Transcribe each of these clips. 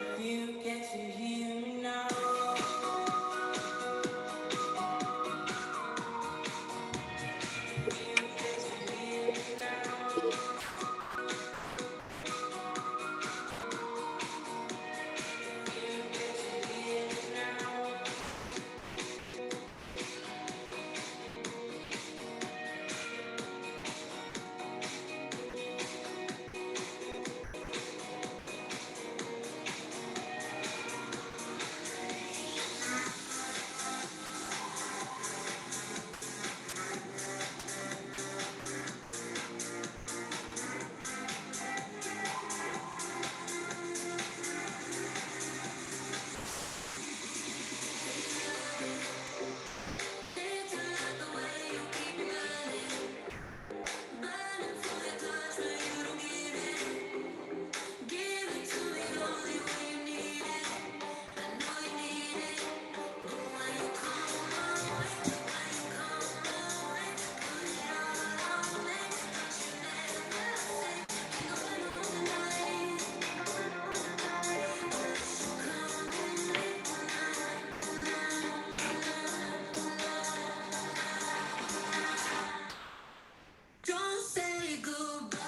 You get to hear me now. You get to hear me now. You get to hear me now. Don't say goodbye.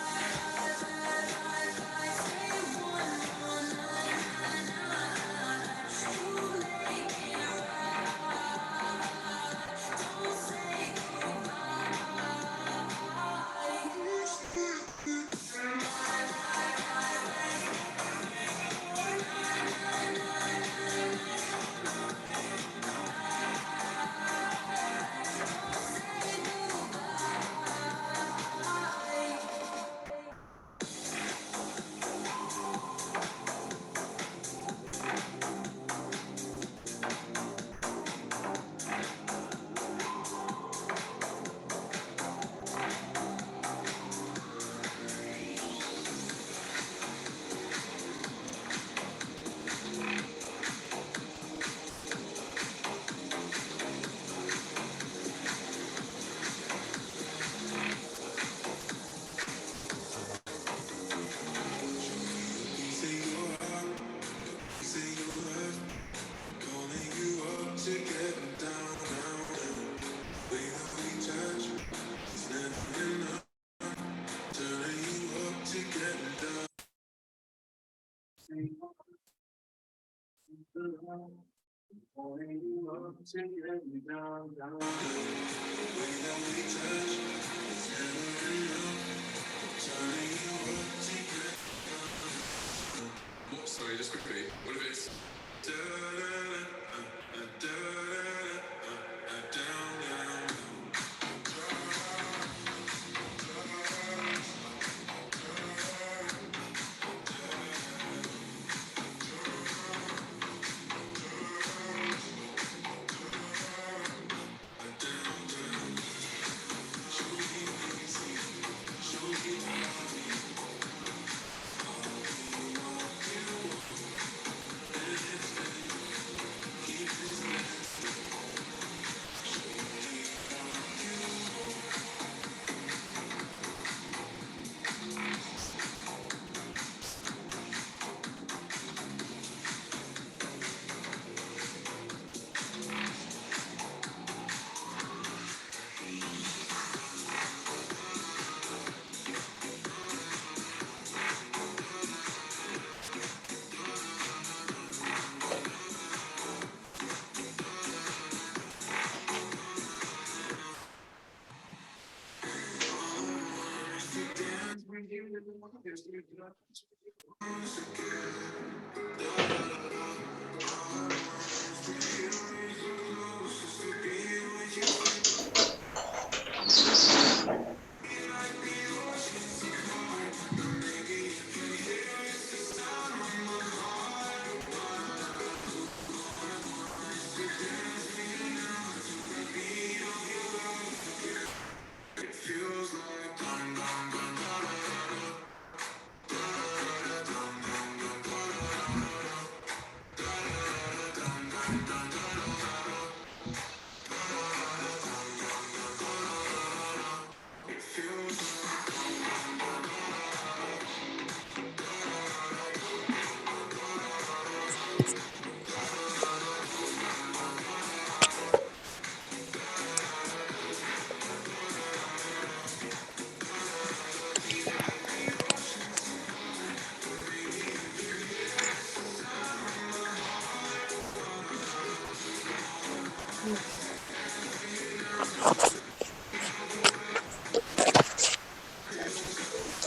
Say one more night. You make it right. Don't say Sorry, just quickly. What if it's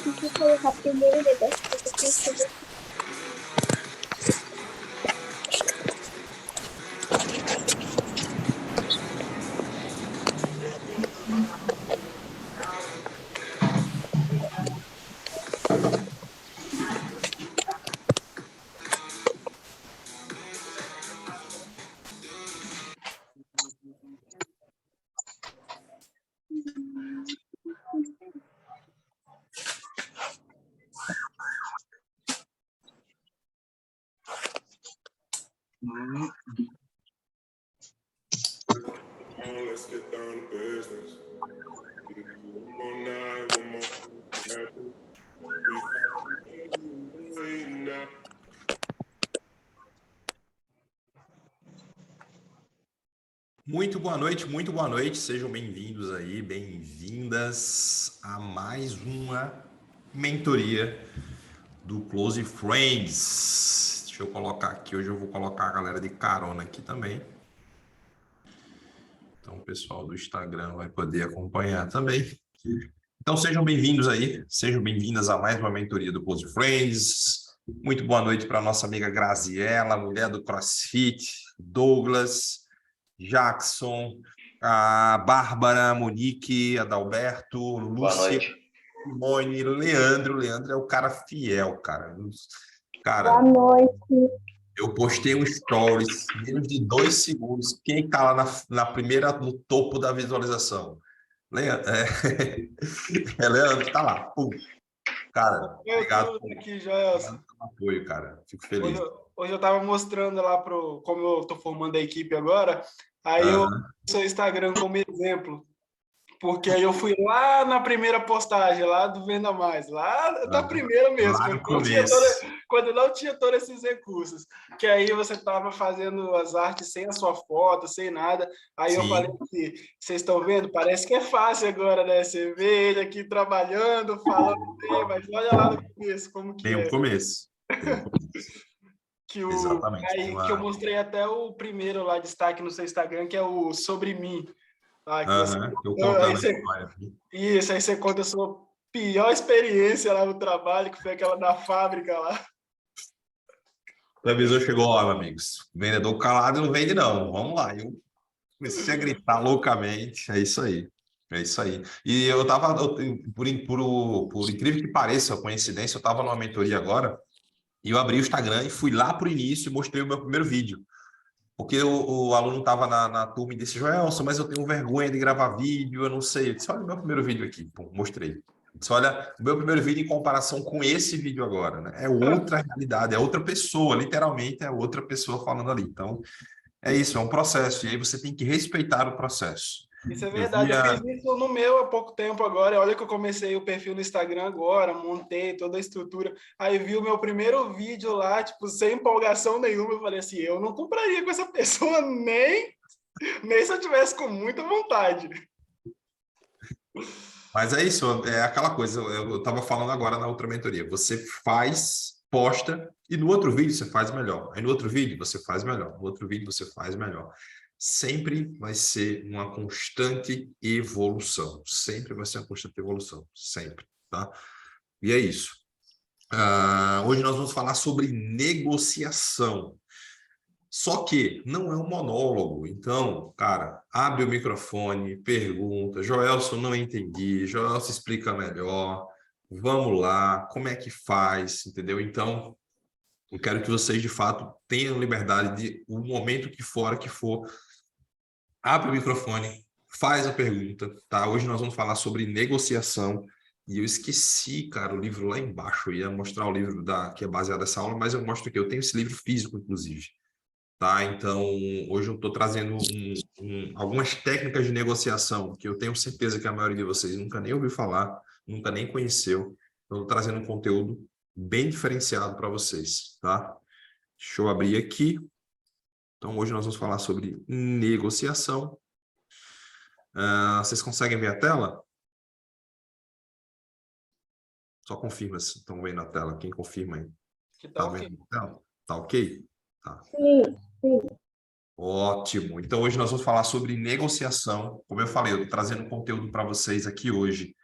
Tem que colocar primeiro o negócio pra depois fazer. Let's get down to business. One more night, one more. Muito boa noite, sejam bem-vindos aí, bem-vindas a mais uma mentoria do Close Friends. Deixa eu colocar aqui, hoje eu vou colocar a galera de carona aqui também. Então o pessoal do Instagram vai poder acompanhar também. Então sejam bem-vindos aí, sejam bem-vindas a mais uma mentoria do Close Friends. Muito boa noite para a nossa amiga Graziella, mulher do CrossFit, Douglas, Jackson, a Bárbara, a Monique, Adalberto, Lúcia, Simone, Leandro. Leandro é o cara fiel, cara. Boa noite. Eu postei um stories, menos de 2 segundos. Quem está lá na primeira, no topo da visualização? Leandro, Leandro, tá lá. Pum. Cara, obrigado pelo apoio, cara. Fico feliz. Hoje eu estava mostrando lá como eu estou formando a equipe agora, aí eu uso o seu Instagram como exemplo, porque aí eu fui lá na primeira postagem, lá do Venda Mais, lá da primeira mesmo, quando não tinha todos esses recursos, que aí você estava fazendo as artes sem a sua foto, sem nada, aí eu falei assim, vocês estão vendo? Parece que é fácil agora, né? Você vê ele aqui trabalhando, falando bem, mas olha lá no começo, como que Tem é. um começo. Exatamente. Aí, que eu mostrei até o primeiro lá, destaque no seu Instagram, que é o Sobre Mim. Isso, aí você conta a sua pior experiência lá no trabalho, que foi aquela da fábrica lá. O avisor chegou, ó, amigos, vendedor calado não vende não, vamos lá. Eu comecei a gritar loucamente, é isso aí. É isso aí. E eu tava, por incrível que pareça, coincidência, eu tava numa mentoria agora, e eu abri o Instagram e fui lá para o início e mostrei o meu primeiro vídeo. Porque o aluno estava na turma e disse, Joelson, mas eu tenho vergonha de gravar vídeo, eu não sei. Eu disse, olha o meu primeiro vídeo aqui. Pum, mostrei. Eu disse, olha, o meu primeiro vídeo em comparação com esse vídeo agora, né? É outra realidade, é outra pessoa, literalmente é outra pessoa falando ali. Então, é isso, é um processo. E aí você tem que respeitar o processo. Isso é verdade, eu fiz isso no meu há pouco tempo agora, olha que eu comecei o perfil no Instagram agora, montei toda a estrutura, aí vi o meu primeiro vídeo lá, tipo, sem empolgação nenhuma, eu falei assim, eu não compraria com essa pessoa nem se eu tivesse com muita vontade. Mas é isso, é aquela coisa, eu estava falando agora na outra mentoria, você faz, posta, e no outro vídeo você faz melhor, aí no outro vídeo você faz melhor, no outro vídeo você faz melhor. Sempre vai ser uma constante evolução, sempre vai ser uma constante evolução, sempre, tá? E é isso. Hoje nós vamos falar sobre negociação. Só que não é um monólogo. Então, cara, abre o microfone, pergunta. Joelson, não entendi. Joelson, explica melhor. Vamos lá, como é que faz, entendeu? Então, eu quero que vocês, de fato, tenham liberdade de, o momento que for, abre o microfone, faz a pergunta, tá? Hoje nós vamos falar sobre negociação. E eu esqueci, cara, o livro lá embaixo. Eu ia mostrar o livro que é baseado nessa aula, mas eu mostro aqui. Eu tenho esse livro físico, inclusive. Tá? Então, hoje eu estou trazendo algumas técnicas de negociação que eu tenho certeza que a maioria de vocês nunca nem ouviu falar, nunca nem conheceu. Então, eu estou trazendo um conteúdo bem diferenciado para vocês, tá? Deixa eu abrir aqui. Então, hoje nós vamos falar sobre negociação. Vocês conseguem ver a tela? Só confirma se estão vendo a tela. Quem confirma aí? Que Tá tal? vendo a tela? Tá ok? Tá. Sim, sim. Ótimo. Então, hoje nós vamos falar sobre negociação. Como eu falei, eu estou trazendo conteúdo para vocês aqui hoje.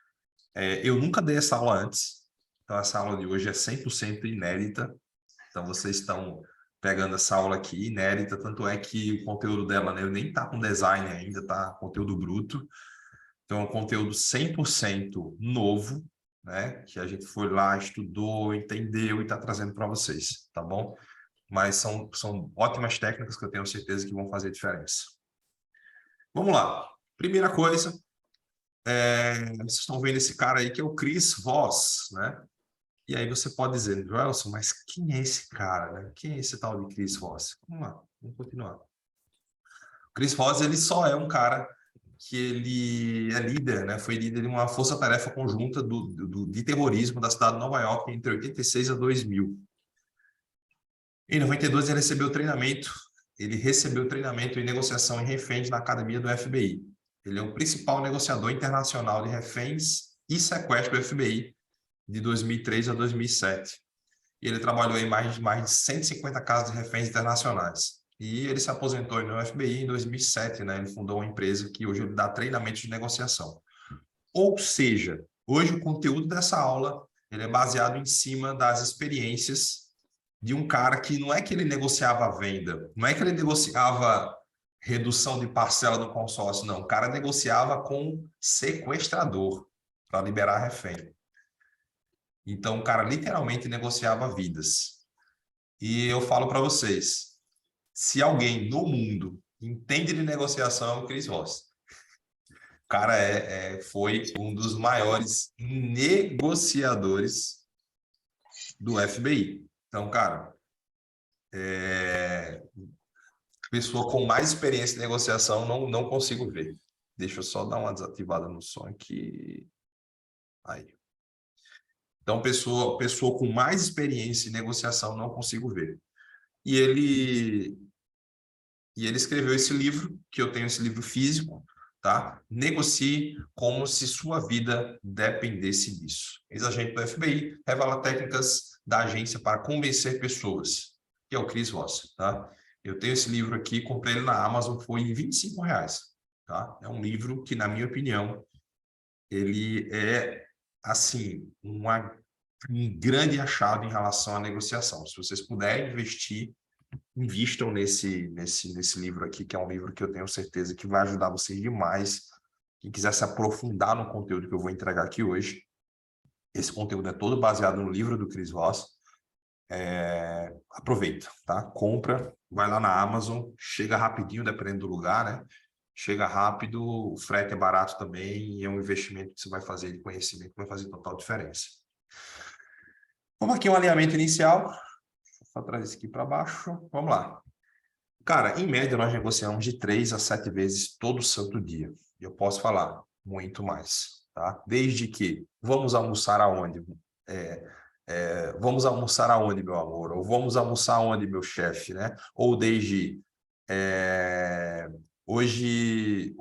Eu nunca dei essa aula antes. Então, essa aula de hoje é 100% inédita. Então, vocês estão pegando essa aula aqui, inédita. Tanto é que o conteúdo dela, né, eu nem está com design ainda, tá? Conteúdo bruto. Então, é um conteúdo 100% novo, né? Que a gente foi lá, estudou, entendeu e está trazendo para vocês, tá bom? Mas são ótimas técnicas que eu tenho certeza que vão fazer diferença. Vamos lá. Primeira coisa, vocês estão vendo esse cara aí que é o Chris Voss, né? E aí você pode dizer, Joelson, mas quem é esse cara, né? Quem é esse tal de Chris Voss? Vamos lá, vamos continuar. O Chris Voss, ele só é um cara que ele é líder, né? Foi líder de uma força-tarefa conjunta de terrorismo da cidade de Nova York entre 86 a 2000. Em 92, ele recebeu treinamento em negociação em reféns na academia do FBI. Ele é o principal negociador internacional de reféns e sequestro do FBI de 2003 a 2007. E ele trabalhou em mais de 150 casos de reféns internacionais. E ele se aposentou no FBI em 2007, né? Ele fundou uma empresa que hoje ele dá treinamento de negociação. Ou seja, hoje o conteúdo dessa aula ele é baseado em cima das experiências de um cara que não é que ele negociava a venda, não é que ele negociava redução de parcela do consórcio, não. O cara negociava com sequestrador para liberar refém. Então, o cara literalmente negociava vidas. E eu falo para vocês, se alguém no mundo entende de negociação, é o Chris Voss. O cara foi um dos maiores negociadores do FBI. Então, cara, pessoa com mais experiência em negociação, não consigo ver. Deixa eu só dar uma desativada no som aqui. Aí. Então, pessoa com mais experiência em negociação, não consigo ver. E ele escreveu esse livro, que eu tenho esse livro físico, tá? Negocie como se sua vida dependesse disso. Ex-agente do FBI revela técnicas da agência para convencer pessoas, que é o Chris Voss, tá? Eu tenho esse livro aqui, comprei ele na Amazon, foi R$25, tá? É um livro que, na minha opinião, ele é, assim, um grande achado em relação à negociação. Se vocês puderem investir, invistam nesse livro aqui, que é um livro que eu tenho certeza que vai ajudar vocês demais. Quem quiser se aprofundar no conteúdo que eu vou entregar aqui hoje, esse conteúdo é todo baseado no livro do Chris Voss. Aproveita, tá? Compra, vai lá na Amazon, chega rapidinho, dependendo do lugar, né? Chega rápido, o frete é barato também e é um investimento que você vai fazer de conhecimento que vai fazer total diferença. Vamos aqui um alinhamento inicial. Só trazer isso aqui para baixo. Vamos lá. Cara, em média, nós negociamos de 3 a 7 vezes todo santo dia. E eu posso falar muito mais, tá? Desde que vamos almoçar aonde? Vamos almoçar aonde, meu amor? Ou vamos almoçar aonde, meu chefe, né? Ou desde hoje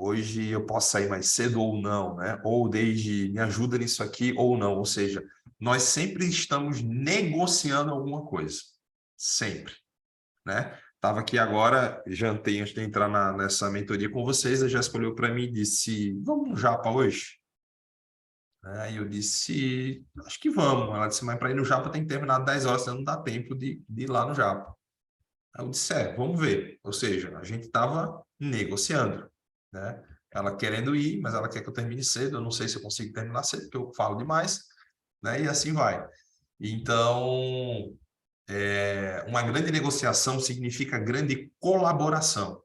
eu posso sair mais cedo ou não, né? Ou desde me ajuda nisso aqui ou não. Ou seja, nós sempre estamos negociando alguma coisa. Sempre, né? Estava aqui agora, jantei antes de entrar nessa mentoria com vocês, a Jéssica olhou para mim e disse, vamos no Japa hoje? Aí eu disse, acho que vamos. Ela disse, mas para ir no Japa tem que terminar 10 horas, senão não dá tempo de ir lá no Japa. Aí eu disse, vamos ver. Ou seja, a gente estava negociando, né? Ela querendo ir, mas ela quer que eu termine cedo, eu não sei se eu consigo terminar cedo, porque eu falo demais, né? E assim vai. Então, uma grande negociação significa grande colaboração.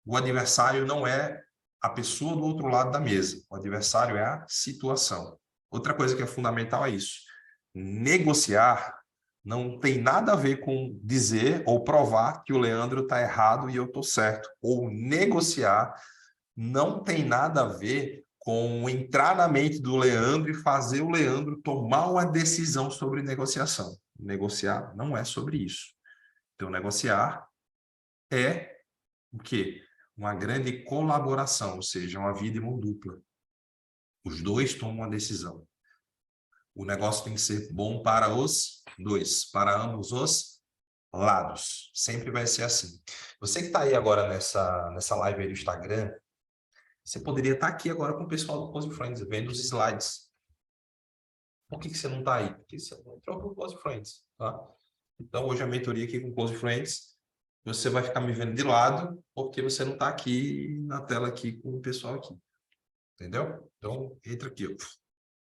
O adversário não é a pessoa do outro lado da mesa. O adversário é a situação. Outra coisa que é fundamental é isso. Negociar não tem nada a ver com dizer ou provar que o Leandro está errado e eu estou certo. Ou negociar não tem nada a ver com entrar na mente do Leandro e fazer o Leandro tomar uma decisão sobre negociação. Negociar não é sobre isso. Então, negociar é o quê? Uma grande colaboração, ou seja, uma via de mão dupla. Os dois tomam uma decisão. O negócio tem que ser bom para os dois, para ambos os lados. Sempre vai ser assim. Você que está aí agora nessa live aí do Instagram, você poderia estar aqui agora com o pessoal do Close Friends, vendo os slides. Por que você não está aí? Porque você não entrou para o Close Friends, tá? Então, hoje a mentoria aqui com o Close Friends, você vai ficar me vendo de lado, porque você não está aqui na tela aqui com o pessoal aqui. Entendeu? Então, entra aqui, ó.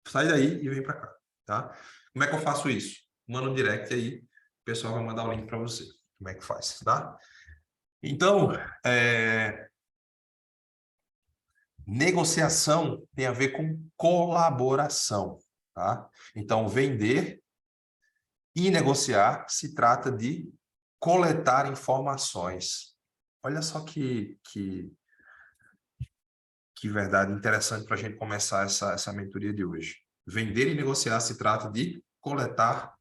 Sai daí e vem para cá, tá? Como é que eu faço isso? Manda um direct aí, o pessoal vai mandar o link para você. Como é que faz, tá? Então, negociação tem a ver com colaboração, tá? Então, vender e negociar se trata de coletar informações. Olha só que verdade interessante para a gente começar essa mentoria de hoje. Vender e negociar se trata de coletar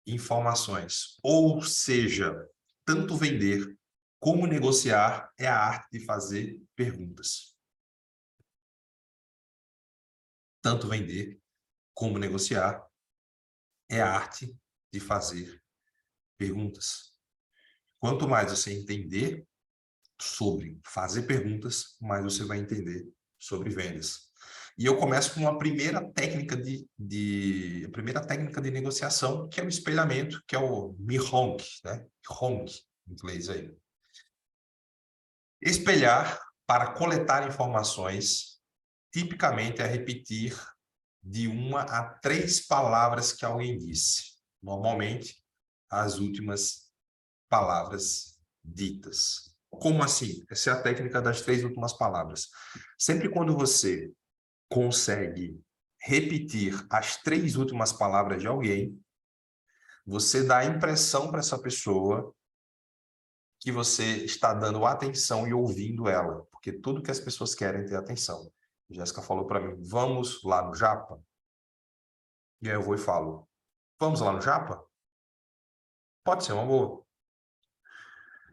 informações. Ou seja, tanto vender como negociar é a arte de fazer perguntas. Tanto vender como negociar é a arte de fazer perguntas. Quanto mais você entender sobre fazer perguntas, mais você vai entender sobre vendas. E eu começo com uma primeira técnica de negociação, que é o espelhamento, que é o Mihonk, né? Honk, em inglês aí. Espelhar para coletar informações, tipicamente é repetir de 1 a 3 palavras que alguém disse. Normalmente, as últimas palavras ditas. Como assim? Essa é a técnica das 3 últimas palavras. Sempre quando você consegue repetir as 3 últimas palavras de alguém, você dá a impressão para essa pessoa que você está dando atenção e ouvindo ela, porque tudo que as pessoas querem é ter atenção. Jéssica falou para mim, vamos lá no Japa? E aí eu vou e falo, vamos lá no Japa? Pode ser uma boa.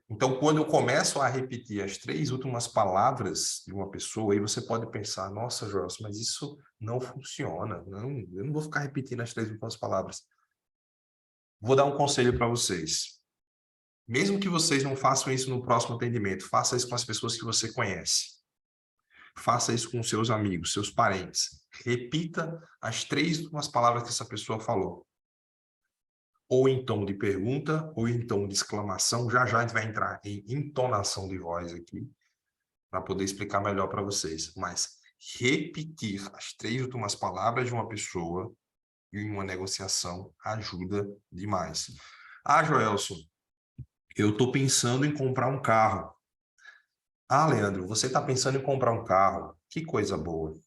Então, quando eu começo a repetir as 3 últimas palavras de uma pessoa, aí você pode pensar, nossa, Joelson, mas isso não funciona. Não, eu não vou ficar repetindo as 3 últimas palavras. Vou dar um conselho para vocês. Mesmo que vocês não façam isso no próximo atendimento, faça isso com as pessoas que você conhece. Faça isso com seus amigos, seus parentes. Repita as 3 últimas palavras que essa pessoa falou. Ou em tom de pergunta, ou em tom de exclamação. Já já a gente vai entrar em entonação de voz aqui, para poder explicar melhor para vocês. Mas repetir as 3 últimas palavras de uma pessoa em uma negociação ajuda demais. Ah, Joelson, eu estou pensando em comprar um carro. Ah, Leandro, você está pensando em comprar um carro. Que coisa boa.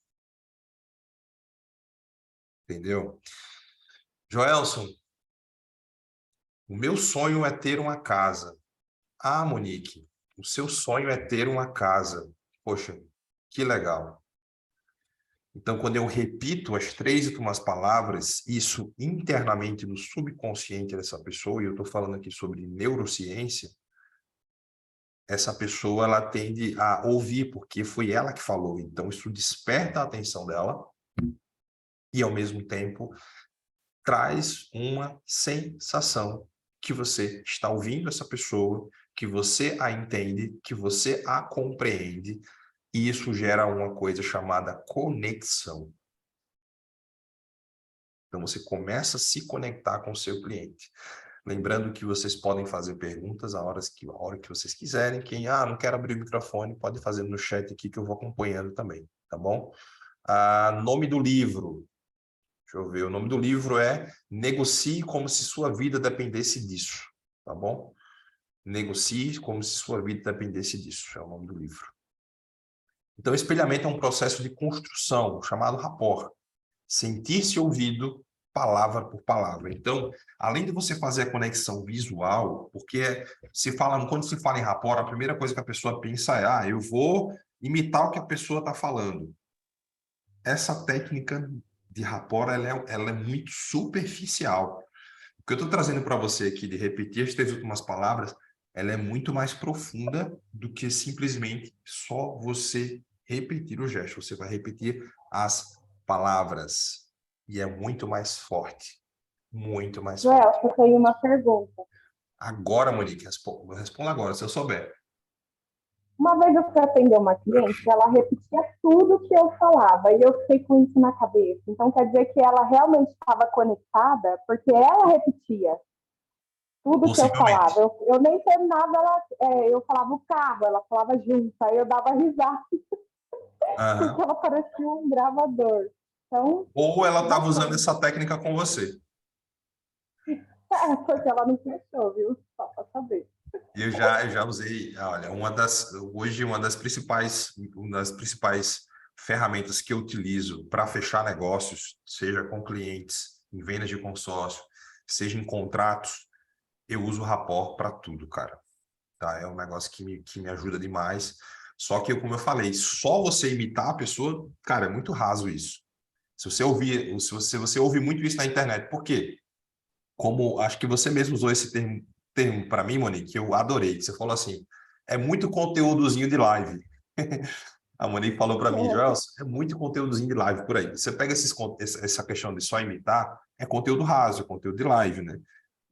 Entendeu? Joelson, o meu sonho é ter uma casa. Ah, Monique, o seu sonho é ter uma casa. Poxa, que legal. Então, quando eu repito as 3 últimas palavras, isso internamente no subconsciente dessa pessoa, e eu estou falando aqui sobre neurociência, essa pessoa ela tende a ouvir, porque foi ela que falou. Então, isso desperta a atenção dela e, ao mesmo tempo, traz uma sensação que você está ouvindo essa pessoa, que você a entende, que você a compreende, e isso gera uma coisa chamada conexão. Então, você começa a se conectar com o seu cliente. Lembrando que vocês podem fazer perguntas a hora que vocês quiserem. Quem não quer abrir o microfone, pode fazer no chat aqui que eu vou acompanhando também, tá bom? Nome do livro. Deixa eu ver. O nome do livro é Negocie como se sua vida dependesse disso, tá bom? Negocie como se sua vida dependesse disso, é o nome do livro. Então, espelhamento é um processo de construção chamado rapport. Sentir-se ouvido palavra por palavra. Então, além de você fazer a conexão visual, porque quando se fala em rapport, a primeira coisa que a pessoa pensa é, eu vou imitar o que a pessoa está falando. Essa técnica de rapport, ela é muito superficial. que eu estou trazendo para você aqui de repetir as 3 últimas palavras, ela é muito mais profunda do que simplesmente só você repetir o gesto. Você vai repetir as palavras. E é muito mais forte. Muito mais Joel, forte. eu tenho uma pergunta. Agora, Monique, responda agora, se eu souber. Uma vez eu fui atender uma cliente, ela repetia tudo que eu falava, e eu fiquei com isso na cabeça. Então, quer dizer que ela realmente estava conectada, porque ela repetia tudo que eu Possivelmente. falava. Eu nem terminava, eu falava o carro, ela falava junto, aí eu dava risada, porque Aham. ela parecia um gravador. Então, Ou ela estava usando bacana. essa técnica com você. Porque ela não fechou, viu? Só para saber. Eu já usei, olha, hoje uma das principais ferramentas que eu utilizo para fechar negócios, seja com clientes, em vendas de consórcio, seja em contratos, eu uso o Rapport para tudo, cara. Tá? É um negócio que me ajuda demais. Só que, como eu falei, só você imitar a pessoa, cara, é muito raso isso. Se você ouve muito isso na internet, por quê? Como acho que você mesmo usou esse termo para mim, Monique, que eu adorei. Você falou assim, é muito conteúdozinho de live. A Monique falou para mim, Joel, é muito conteúdozinho de live por aí. Você pega essa questão de só imitar, é conteúdo raso, é conteúdo de live, né?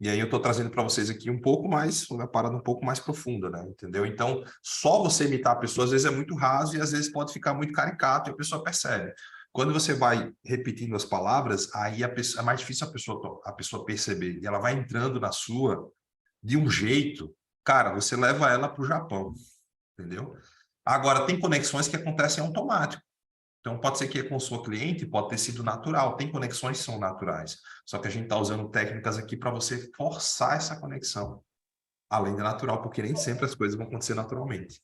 E aí eu estou trazendo para vocês aqui um pouco mais, uma parada um pouco mais profunda, né? Entendeu? Então, só você imitar a pessoa, às vezes é muito raso e às vezes pode ficar muito caricato e a pessoa percebe. Quando você vai repetindo as palavras, aí é mais difícil a pessoa perceber. E ela vai entrando na sua de um jeito, cara, você leva ela para o Japão, entendeu? Agora, tem conexões que acontecem automático. Então, pode ser que com o seu cliente pode ter sido natural. Tem conexões que são naturais. Só que a gente está usando técnicas aqui para você forçar essa conexão, além da natural, porque nem sempre as coisas vão acontecer naturalmente.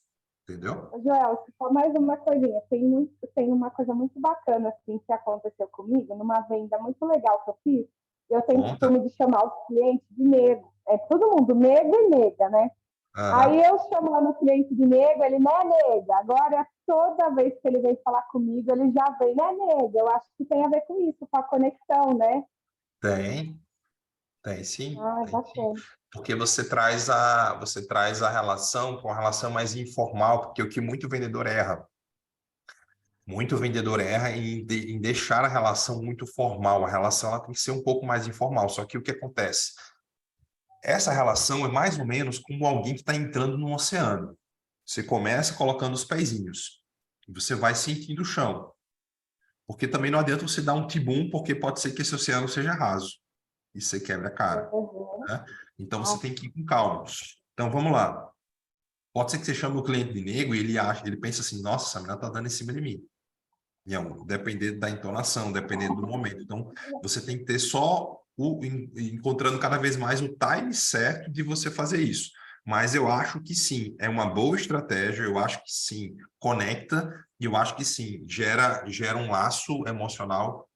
Entendeu? Joel, só mais uma coisinha. Tem uma coisa muito bacana assim, que aconteceu comigo, numa venda muito legal que eu fiz. Eu tenho o Conta. costume de chamar os clientes de nego. É todo mundo, nego e nega, né? Aí Aham. eu chamando o cliente de nego, ele não é nega. Agora, toda vez que ele vem falar comigo, ele já vem, não é nega. Eu acho que tem a ver com isso, com a conexão, né? Tem, tem sim, Ah, tem sim. bacana. Porque você traz a relação com a relação mais informal, porque o que muito vendedor erra em deixar a relação muito formal. A relação ela tem que ser um pouco mais informal. Só que o que acontece? Essa relação é mais ou menos como alguém que está entrando no oceano. Você começa colocando os pezinhos e você vai sentindo o chão. Porque também não adianta você dar um tibum, porque pode ser que esse oceano seja raso e você quebra a cara, Uhum. né? Então você Ah, tem que ir com calma. Então vamos lá. Pode ser que você chame o cliente de nego e ele pensa assim, nossa, essa menina está dando em cima de mim. E dependendo da entonação, dependendo do momento. Então, você tem que ter só encontrando cada vez mais o time certo de você fazer isso. Mas eu acho que sim, é uma boa estratégia, eu acho que sim, conecta, e eu acho que sim, gera um laço emocional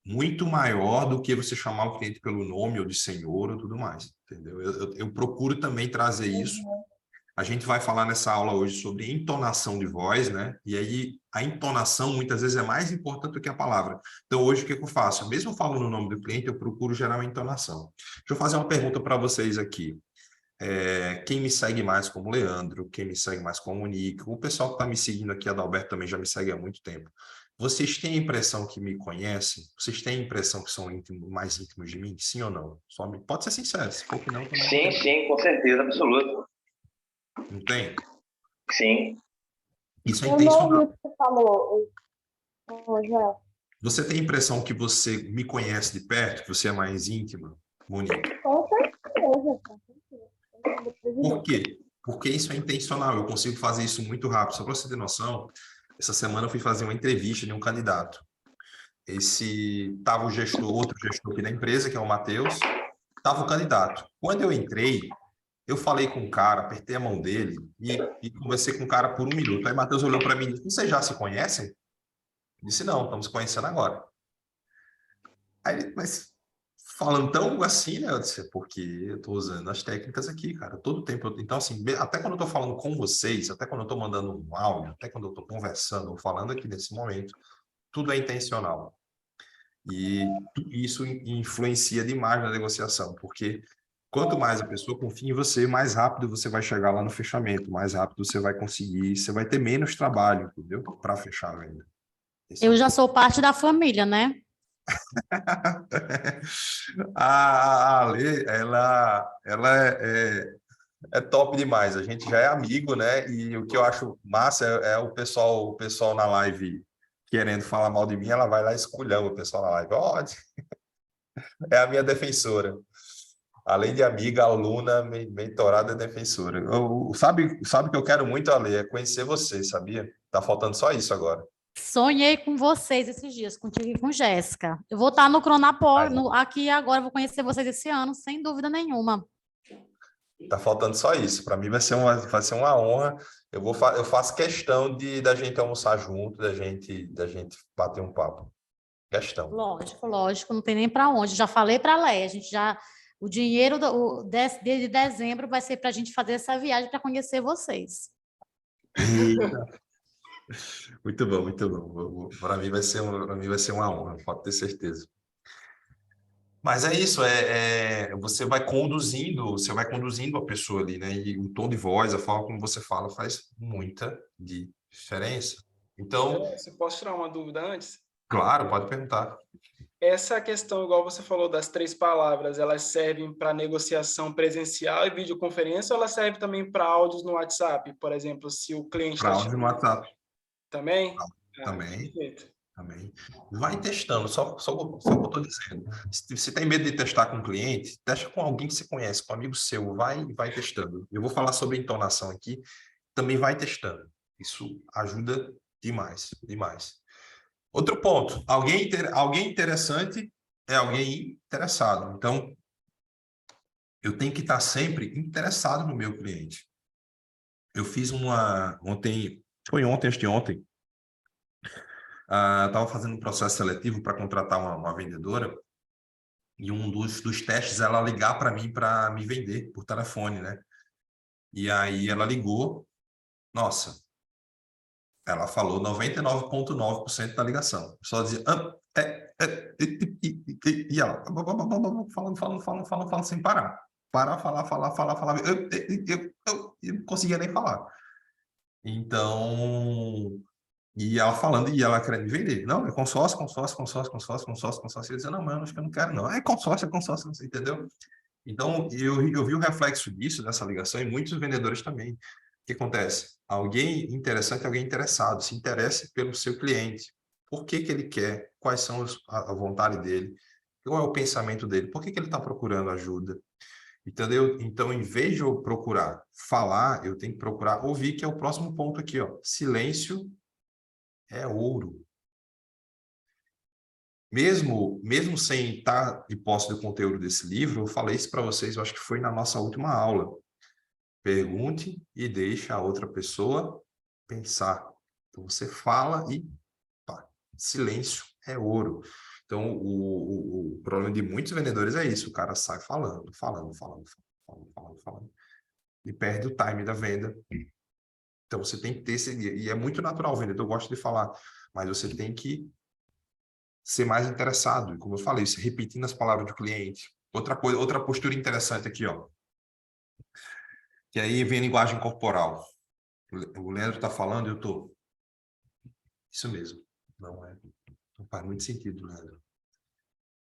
muito maior do que você chamar o cliente pelo nome ou de senhor ou tudo mais, entendeu? Eu procuro também trazer isso. uhum. A gente vai falar nessa aula hoje sobre entonação de voz, né? E aí a entonação muitas vezes é mais importante do que a palavra. Então hoje o que eu faço? Mesmo falando o nome do cliente, eu procuro gerar uma entonação. Deixa eu fazer uma pergunta para vocês aqui. Quem me segue mais como Leandro, quem me segue mais como Nico, o pessoal que está me seguindo aqui, Adalberto também já me segue há muito tempo. Vocês têm a impressão que me conhecem? Vocês têm a impressão que são mais íntimos de mim? Sim ou não? Pode ser sincero, se for que não, também não Sim, tem. sim, com certeza, absoluto. Não tem? Sim. Isso é Eu não ouvi intencional. o que você falou, Joel. Você tem a impressão que você me conhece de perto, que você é mais íntima, Monique? Com certeza, com certeza. Por Presidente. quê? Porque isso é intencional, eu consigo fazer isso muito rápido. Só para você ter noção, essa semana eu fui fazer uma entrevista de um candidato. Estava outro gestor aqui da empresa, que é o Matheus, estava o candidato. Quando eu entrei, eu falei com o cara, apertei a mão dele e conversei com o cara por 1 minuto. Aí o Matheus olhou para mim e disse, vocês já se conhecem? Eu disse, não, estamos conhecendo agora. Aí ele, mas falando tão assim, né? Eu disse, "É porque eu estou usando as técnicas aqui, cara, todo tempo. Então, assim, até quando eu estou falando com vocês, até quando eu estou mandando um áudio, até quando eu estou conversando ou falando aqui nesse momento, tudo é intencional. E isso influencia demais na negociação, porque quanto mais a pessoa confia em você, mais rápido você vai chegar lá no fechamento, mais rápido você vai conseguir, você vai ter menos trabalho, entendeu? Para fechar a venda. Esse é Eu o já ponto. sou parte da família, né? A Ale, ela é top demais. A gente já é amigo, né? E o que eu acho massa é o pessoal na live querendo falar mal de mim, ela vai lá e esculhamba o pessoal na live. Ó, é a minha defensora. Além de amiga, aluna, mentorada e defensora. Sabe que eu quero muito, Ale, é conhecer você, sabia? Tá faltando só isso agora. Sonhei com vocês esses dias, contigo e com Jéssica. Eu vou estar no Vai Cronapor, lá. aqui agora, vou conhecer vocês esse ano, sem dúvida nenhuma. Tá faltando só isso. Para mim vai ser uma honra. Eu faço questão da gente almoçar junto, da gente bater um papo. Questão. Lógico, lógico, não tem nem para onde. Já falei para a Leia, a gente já. O dinheiro de dezembro vai ser para a gente fazer essa viagem para conhecer vocês. Eita. Muito bom, muito bom. Para mim para mim vai ser uma honra, pode ter certeza. Mas é isso, você vai conduzindo a pessoa ali, né? E o tom de voz, a forma como você fala faz muita diferença. Então, Você posso tirar uma dúvida antes? claro, pode perguntar. Essa questão, igual você falou, das 3 palavras, elas servem para negociação presencial e videoconferência ou elas servem também para áudios no WhatsApp? Por exemplo, se o cliente Para está áudio no WhatsApp também? também. Perfeito. Também. Vai testando, só o que eu estou dizendo. Se você tem medo de testar com um cliente, testa com alguém que você conhece, com um amigo seu, vai testando. Eu vou falar sobre entonação aqui, também vai testando. Isso ajuda demais, demais. Outro ponto, alguém interessante é alguém interessado. Então, eu tenho que estar sempre interessado no meu cliente. Eu fiz foi ontem, antes de ontem, estava fazendo um processo seletivo para contratar uma vendedora e um dos testes ela ligar para mim para me vender por telefone, né? E aí ela ligou, nossa, ela falou 99,9% da ligação. Só dizia e ela falando sem parar. Parar, falar. Eu não conseguia nem falar. Então, e ela falando, e ela querendo me vender. Não, é consórcio. Eu dizia, não, mas acho que eu não quero, não. É consórcio, entendeu? Então, eu vi o reflexo disso, dessa ligação, e muitos vendedores também. O que acontece? Alguém interessante é alguém interessado. Se interesse pelo seu cliente. Por que ele quer? Quais são a vontade dele? Qual é o pensamento dele? Por que ele está procurando ajuda? Entendeu? Então, em vez de eu procurar falar, eu tenho que procurar ouvir, que é o próximo ponto aqui, ó. Silêncio é ouro. Mesmo sem estar de posse do conteúdo desse livro, eu falei isso para vocês, eu acho que foi na nossa última aula. Pergunte e deixe a outra pessoa pensar. Então, você fala e pá, silêncio é ouro. Então, o problema de muitos vendedores é isso, o cara sai falando, e perde o time da venda. Então, você tem que ter esse... E é muito natural, o vendedor gosta de falar, mas você tem que ser mais interessado. E como eu falei, repetindo as palavras do cliente. Outra postura interessante aqui, ó. Que aí vem a linguagem corporal. O Leandro está falando, eu estou... Isso mesmo. Não faz muito sentido, Leandro.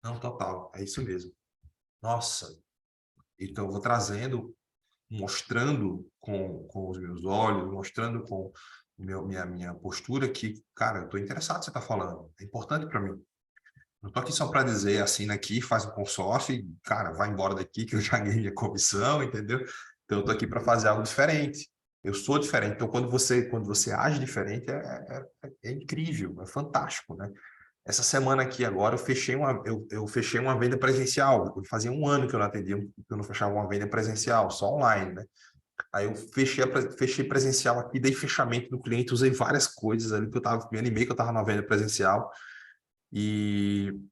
Não, total. É isso mesmo. Nossa. Então, eu vou trazendo, mostrando com os meus olhos, mostrando com minha postura que, cara, eu estou interessado no que você está falando. É importante para mim. Não estou aqui só para dizer, assina aqui, faz um consórcio e, cara, vai embora daqui que eu já ganhei minha comissão, entendeu? Então, eu estou aqui para fazer algo diferente. Eu sou diferente. Então, quando você age diferente, é incrível, é fantástico, né? Essa semana aqui agora, eu fechei uma venda presencial. Fazia um ano que eu não atendia, que eu não fechava uma venda presencial, só online, né? Aí eu fechei presencial aqui, dei fechamento do cliente, usei várias coisas ali que me animei que eu estava na venda presencial.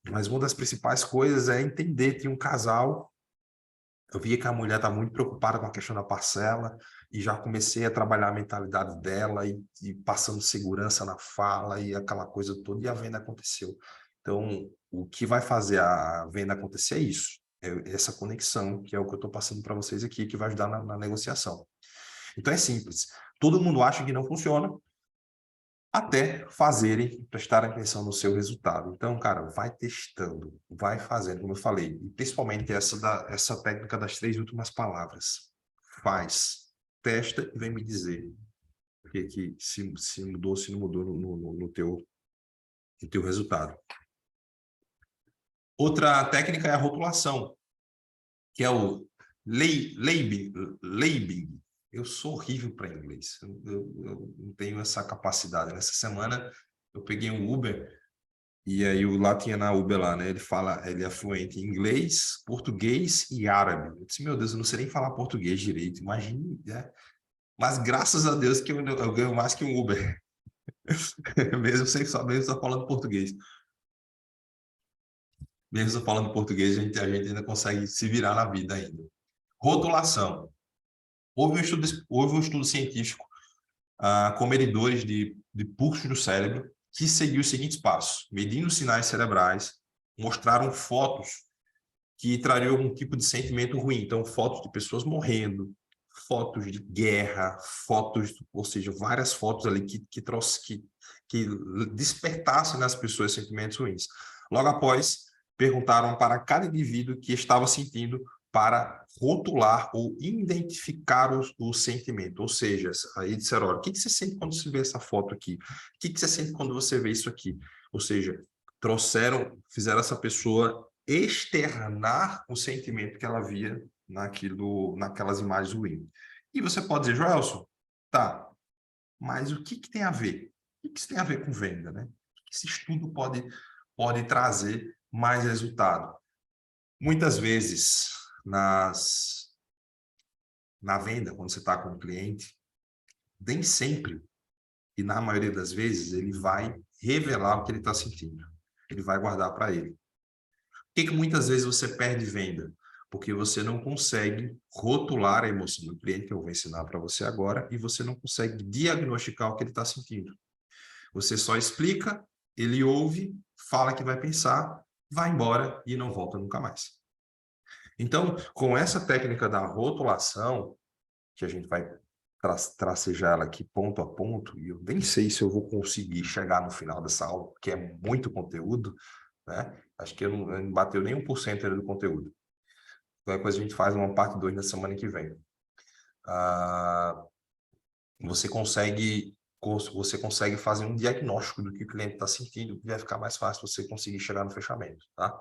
Mas uma das principais coisas é entender, tinha um casal, eu via que a mulher está muito preocupada com a questão da parcela e já comecei a trabalhar a mentalidade dela e passando segurança na fala e aquela coisa toda, e a venda aconteceu. Então, o que vai fazer a venda acontecer é isso. É essa conexão, que é o que eu estou passando para vocês aqui, que vai ajudar na negociação. Então é simples. Todo mundo acha que não funciona, até fazerem, prestarem atenção no seu resultado. Então, cara, vai testando, vai fazendo, como eu falei, e principalmente essa técnica das 3 últimas palavras. Faz, testa e vem me dizer que se mudou, se não mudou no teu resultado. Outra técnica é a rotulação, que é o labeling. Eu sou horrível para inglês, eu não tenho essa capacidade. Nessa semana eu peguei um Uber e aí lá tinha na Uber lá, né? Ele é fluente em inglês, português e árabe. Eu disse, meu Deus, eu não sei nem falar português direito, imagine, né? Mas graças a Deus que eu ganho mais que um Uber, mesmo sem saber, só falando português. Mesmo falando português, a gente ainda consegue se virar na vida ainda. Rotulação. Houve um estudo científico com medidores de pulso do cérebro que seguiu os seguintes passos. Medindo os sinais cerebrais, mostraram fotos que trariam algum tipo de sentimento ruim. Então, fotos de pessoas morrendo, fotos de guerra, ou seja, várias fotos ali que despertassem nas pessoas sentimentos ruins. Logo após, perguntaram para cada indivíduo que estava sentindo para rotular ou identificar o sentimento. Ou seja, aí disseram, olha, o que você sente quando você vê essa foto aqui? O que você sente quando você vê isso aqui? Ou seja, fizeram essa pessoa externar o sentimento que ela via naquelas imagens ruins. E você pode dizer, Joelson, tá, mas o que tem a ver? O que isso tem a ver com venda, né? O que esse estudo pode trazer mais resultado? Muitas vezes, na venda, quando você está com o cliente, nem sempre, e na maioria das vezes, ele vai revelar o que ele está sentindo. Ele vai guardar para ele. Por que muitas vezes você perde venda? Porque você não consegue rotular a emoção do cliente, que eu vou ensinar para você agora, e você não consegue diagnosticar o que ele está sentindo. Você só explica, ele ouve, fala que vai pensar, vai embora e não volta nunca mais. Então, com essa técnica da rotulação, que a gente vai tracejar ela aqui ponto a ponto, e eu nem sei se eu vou conseguir chegar no final dessa aula, porque é muito conteúdo, né? Acho que eu não bateu nem 1% do conteúdo. Qualquer coisa a gente faz uma parte 2 na semana que vem. Você consegue fazer um diagnóstico do que o cliente está sentindo, e vai ficar mais fácil você conseguir chegar no fechamento, tá?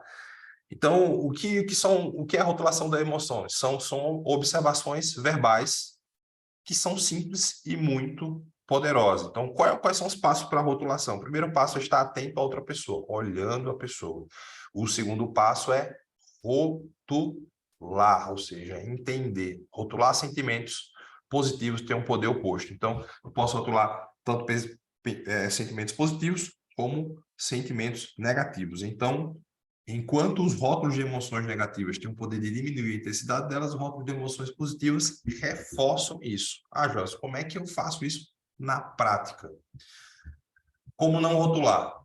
Então, o que é a rotulação da emoção? São observações verbais que são simples e muito poderosas. Então, quais são os passos para a rotulação? O primeiro passo é estar atento a outra pessoa, olhando a pessoa. O segundo passo é rotular, ou seja, entender. Rotular sentimentos positivos tem um poder oposto. Então, eu posso rotular tanto sentimentos positivos como sentimentos negativos. Então, enquanto os rótulos de emoções negativas têm o poder de diminuir a intensidade delas, os rótulos de emoções positivas reforçam isso. Joelson, como é que eu faço isso na prática? Como não rotular?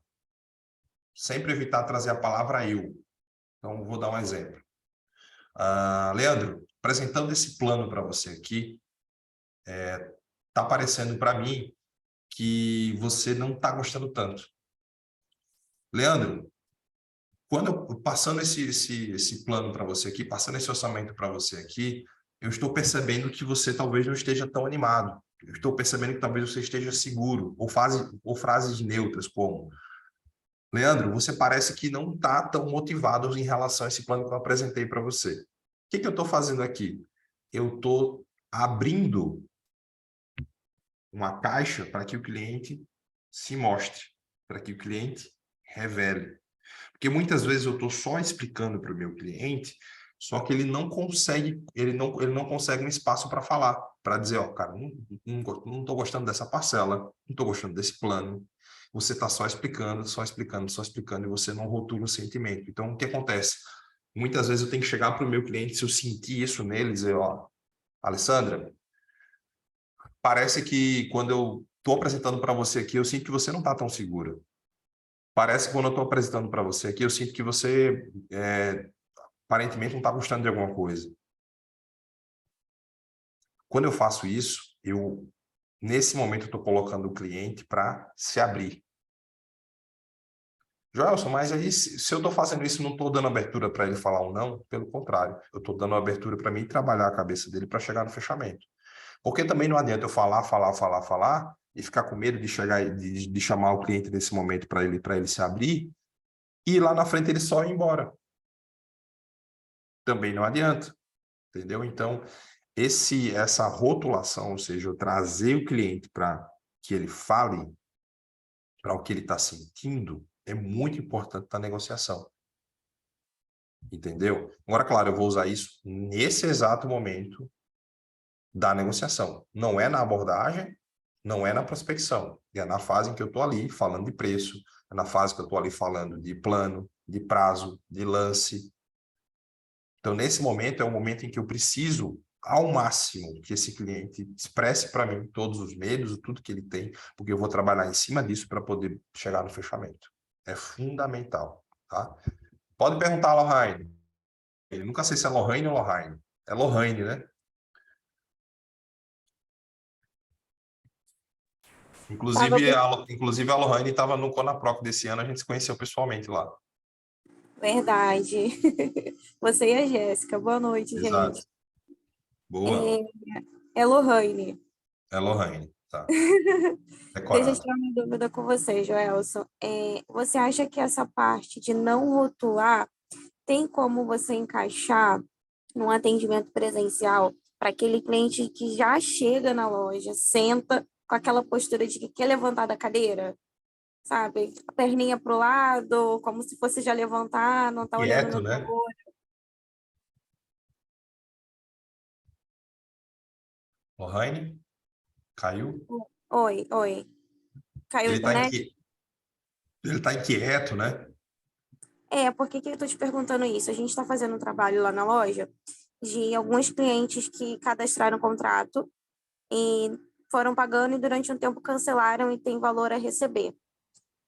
Sempre evitar trazer a palavra eu. Então, vou dar um exemplo. Leandro, apresentando esse plano para você aqui, está parecendo para mim que você não está gostando tanto. Leandro, quando eu passando esse plano para você aqui, passando esse orçamento para você aqui, eu estou percebendo que você talvez não esteja tão animado. Eu estou percebendo que talvez você esteja seguro, ou frases neutras como: Leandro, você parece que não está tão motivado em relação a esse plano que eu apresentei para você. O que eu estou fazendo aqui? Eu estou abrindo uma caixa para que o cliente se mostre, para que o cliente revele. Porque muitas vezes eu estou só explicando para o meu cliente, só que ele não consegue um espaço para falar, para dizer, ó, cara, não estou gostando dessa parcela, não estou gostando desse plano. Você está só explicando, e você não rotula o sentimento. Então, o que acontece? Muitas vezes eu tenho que chegar para o meu cliente, se eu sentir isso nele, dizer, ó, Alessandra, parece que quando eu estou apresentando para você aqui, eu sinto que você não está tão segura. Parece que quando eu estou apresentando para você aqui, eu sinto que você aparentemente não está gostando de alguma coisa. Quando eu faço isso, nesse momento, eu estou colocando o cliente para se abrir. Joelson, mas aí, se eu estou fazendo isso, não estou dando abertura para ele falar ou não? Pelo contrário, eu estou dando abertura para mim trabalhar a cabeça dele para chegar no fechamento. Porque também não adianta eu falar e ficar com medo de chegar de chamar o cliente nesse momento para ele se abrir e lá na frente ele só ir embora. Também não adianta, entendeu? Então, essa rotulação, ou seja, eu trazer o cliente para que ele fale para o que ele está sentindo, é muito importante na negociação. Entendeu? Agora, claro, eu vou usar isso nesse exato momento da negociação. Não é na abordagem, não é na prospecção. É na fase em que eu estou ali falando de preço, é na fase que eu estou ali falando de plano, de prazo, de lance. Então, nesse momento, é o momento em que eu preciso, ao máximo, que esse cliente expresse para mim todos os medos, tudo que ele tem, porque eu vou trabalhar em cima disso para poder chegar no fechamento. É fundamental, tá? Pode perguntar a Lohane. Eu nunca sei se é Lohane ou Lohane. É Lohane, né? Inclusive a Lohane estava no Conaproc desse ano, a gente se conheceu pessoalmente lá. Verdade. Você e a Jéssica. Boa noite, Exato. gente. Boa. É Lohane. É Lohane, tá. Deixa eu Decorado. tirar uma dúvida com você, Joelson. Você acha que essa parte de não rotular tem como você encaixar num atendimento presencial para aquele cliente que já chega na loja, senta com aquela postura de que quer levantar da cadeira? Sabe? A perninha pro lado, como se fosse já levantar, não tá olhando Quieto, no teu né? olho. Lohane? Caiu? Oi. Caiu a Ele está internet? inquieto, né? Por que eu tô te perguntando isso? A gente está fazendo um trabalho lá na loja de alguns clientes que cadastraram contrato e foram pagando e durante um tempo cancelaram e tem valor a receber.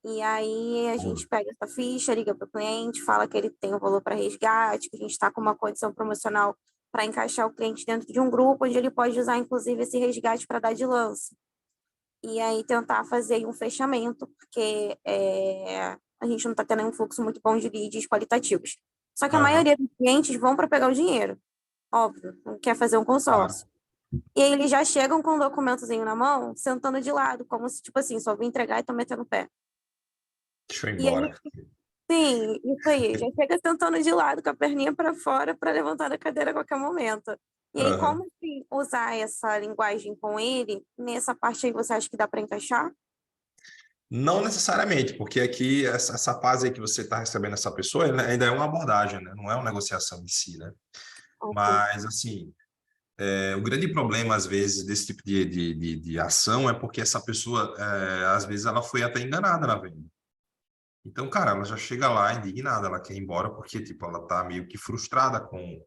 E aí a gente pega essa ficha, liga para o cliente, fala que ele tem o valor para resgate, que a gente está com uma condição promocional para encaixar o cliente dentro de um grupo onde ele pode usar, inclusive, esse resgate para dar de lance. E aí tentar fazer um fechamento, porque a gente não está tendo um fluxo muito bom de leads qualitativos. Só que a maioria dos clientes vão para pegar o dinheiro, óbvio, não quer fazer um consórcio. E aí eles já chegam com um documentozinho na mão, sentando de lado, como se, tipo assim, só vim entregar e tô metendo o pé. Deixa eu ir E aí, embora. sim, isso aí, já chega sentando de lado, com a perninha para fora, para levantar da cadeira a qualquer momento. E aí, como assim, usar essa linguagem com ele, nessa parte aí você acha que dá para encaixar? Não necessariamente, porque aqui essa fase aí que você está recebendo essa pessoa ainda é uma abordagem, né? Não é uma negociação em si, né? Ok. Mas, assim, o grande problema, às vezes, desse tipo de ação é porque essa pessoa, às vezes, ela foi até enganada na venda. Então, cara, ela já chega lá indignada, ela quer ir embora porque, tipo, ela tá meio que frustrada com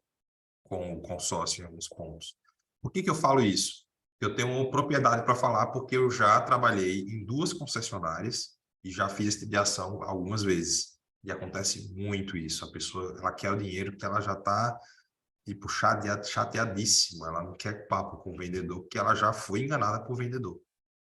o consórcio em alguns pontos. Por que eu falo isso? Eu tenho propriedade para falar porque eu já trabalhei em 2 concessionárias e já fiz esse tipo de ação algumas vezes. E acontece muito isso. A pessoa, ela quer o dinheiro porque ela já está, tipo, chateadíssima. Ela não quer papo com o vendedor porque ela já foi enganada por vendedor.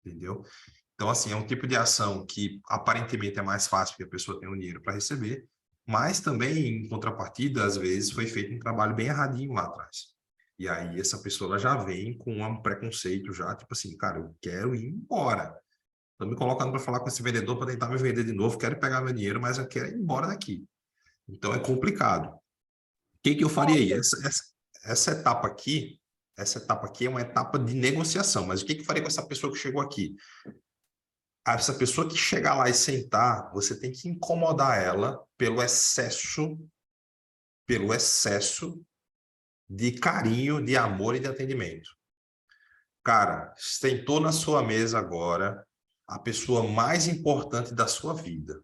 Entendeu? Então, assim, é um tipo de ação que aparentemente é mais fácil porque a pessoa tem o dinheiro para receber, mas também, em contrapartida, às vezes foi feito um trabalho bem erradinho lá atrás. E aí essa pessoa ela já vem com um preconceito já, tipo assim, cara, eu quero ir embora. Estou me colocando para falar com esse vendedor para tentar me vender de novo, quero pegar meu dinheiro, mas eu quero ir embora daqui. Então é complicado. O que eu faria aí? Essa etapa aqui é uma etapa de negociação, mas o que eu faria com essa pessoa que chegou aqui? Essa pessoa que chegar lá e sentar, você tem que incomodar ela pelo excesso de carinho, de amor e de atendimento. Cara, sentou na sua mesa agora a pessoa mais importante da sua vida.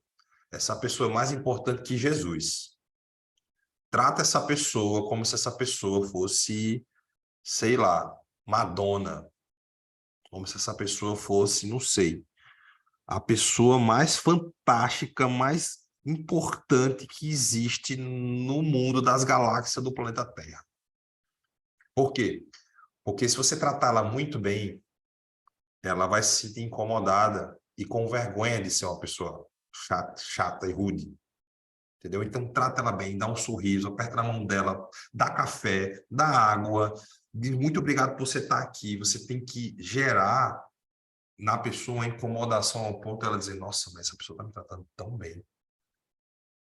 Essa pessoa é mais importante que Jesus. Trata essa pessoa como se essa pessoa fosse, sei lá, Madonna. Como se essa pessoa fosse, não sei. a pessoa mais fantástica, mais importante que existe no mundo das galáxias do planeta Terra. Por quê? Porque se você tratá-la muito bem, ela vai se sentir incomodada e com vergonha de ser uma pessoa chata e rude. Entendeu? Então, trata ela bem, dá um sorriso, aperta na mão dela, dá café, dá água, diz muito obrigado por você estar aqui. Você tem que gerar na pessoa uma incomodação ao ponto dela dizer, nossa, mas essa pessoa está me tratando tão bem.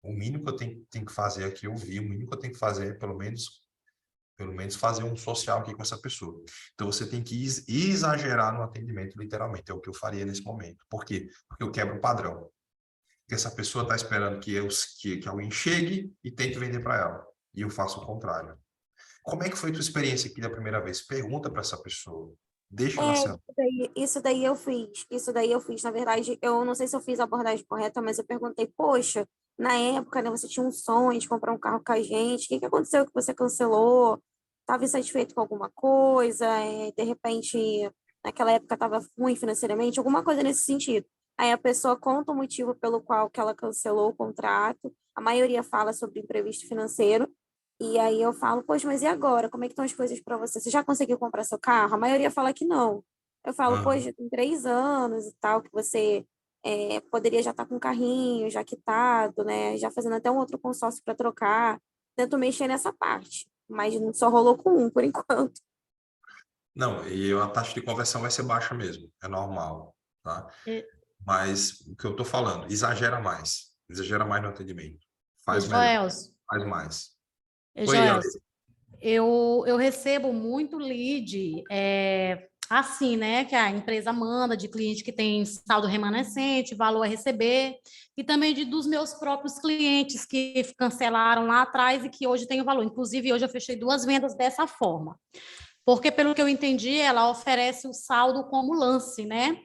O mínimo que eu tenho que fazer aqui, eu vi, o mínimo que eu tenho que fazer é, pelo menos fazer um social aqui com essa pessoa. Então, você tem que exagerar no atendimento, literalmente. É o que eu faria nesse momento. Por quê? Porque eu quebro o padrão. Porque essa pessoa está esperando que alguém chegue e tente vender para ela. E eu faço o contrário. Como é que foi a tua experiência aqui da primeira vez? Pergunta para essa pessoa. Deixa ela ser. Isso daí eu fiz. Isso daí eu fiz. Na verdade, eu não sei se eu fiz a abordagem correta, mas eu perguntei, poxa, na época, né, você tinha um sonho de comprar um carro com a gente. O que aconteceu que você cancelou? Estava insatisfeito com alguma coisa? De repente, naquela época estava ruim financeiramente? Alguma coisa nesse sentido. Aí a pessoa conta o motivo pelo qual que ela cancelou o contrato. A maioria fala sobre imprevisto financeiro. E aí eu falo, poxa, mas e agora? Como é que estão as coisas para você? Você já conseguiu comprar seu carro? A maioria fala que não. Eu falo, poxa, tem 3 anos e tal, que você poderia já estar com um carrinho, já quitado, né? Já fazendo até um outro consórcio para trocar. Tento mexer nessa parte, mas só rolou com um, por enquanto. Não, e a taxa de conversão vai ser baixa mesmo. É normal, tá? Mas o que eu estou falando, exagera mais. Exagera mais no atendimento. Faz melhor. Joelson, Faz mais. Oi, Joelson, eu recebo muito lead, assim, né, que a empresa manda de cliente que tem saldo remanescente, valor a receber, e também dos meus próprios clientes que cancelaram lá atrás e que hoje tem o valor. Inclusive, hoje eu fechei 2 vendas dessa forma. Porque, pelo que eu entendi, ela oferece o saldo como lance, né?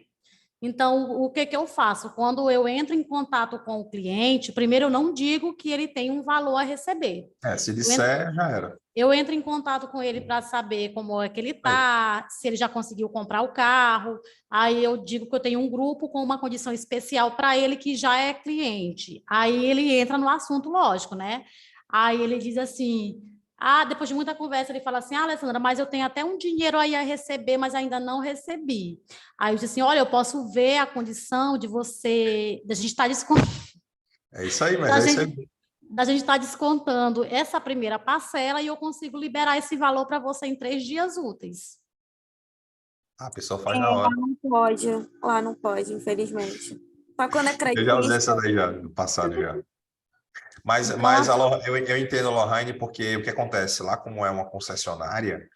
Então, o que eu faço? Quando eu entro em contato com o cliente, primeiro eu não digo que ele tem um valor a receber. se disser, já era. Eu entro em contato com ele para saber como é que ele Aí. está, se ele já conseguiu comprar o carro. Aí eu digo que eu tenho um grupo com uma condição especial para ele que já é cliente. Aí ele entra no assunto, lógico, né? Aí ele diz assim: depois de muita conversa, ele fala assim: Alessandra, mas eu tenho até um dinheiro aí a receber, mas ainda não recebi. Aí eu disse assim: olha, eu posso ver a condição de você, da gente estar descontando. É isso aí, mas é isso aí. Da gente estar descontando essa primeira parcela e eu consigo liberar esse valor para você em 3 dias úteis. A pessoa faz na hora. Lá não pode, infelizmente. Só quando é Eu já usei crédito. essa daí já, no passado já. Mas eu entendo, Lohane, porque o que acontece lá, como é uma concessionária,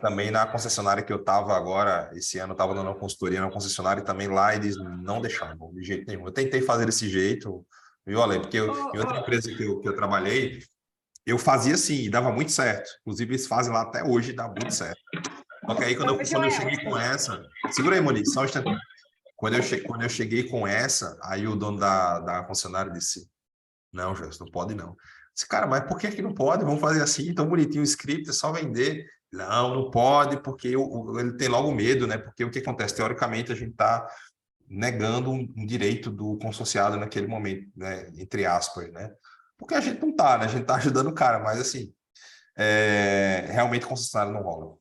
também na concessionária que eu estava agora, esse ano eu estava dando uma consultoria na concessionária e também lá eles não deixavam, de jeito nenhum. Eu tentei fazer desse jeito, viu, Ale? Porque em outra empresa que eu trabalhei, eu fazia assim, e dava muito certo. Inclusive, eles fazem lá até hoje, dá muito certo. Só que aí, quando eu cheguei com essa... Segura aí, Monique, só um instante. Quando eu cheguei com essa, aí o dono da concessionária disse, não, Jess, não pode não. Disse, cara, mas por que não pode? Vamos fazer assim, tão bonitinho o script, é só vender. Não pode, porque ele tem logo medo, né? Porque o que acontece? Teoricamente, a gente está negando um direito do consorciado naquele momento, né? Entre aspas, né? Porque a gente não está, né? A gente está ajudando o cara, mas assim, realmente o concessionário não rola.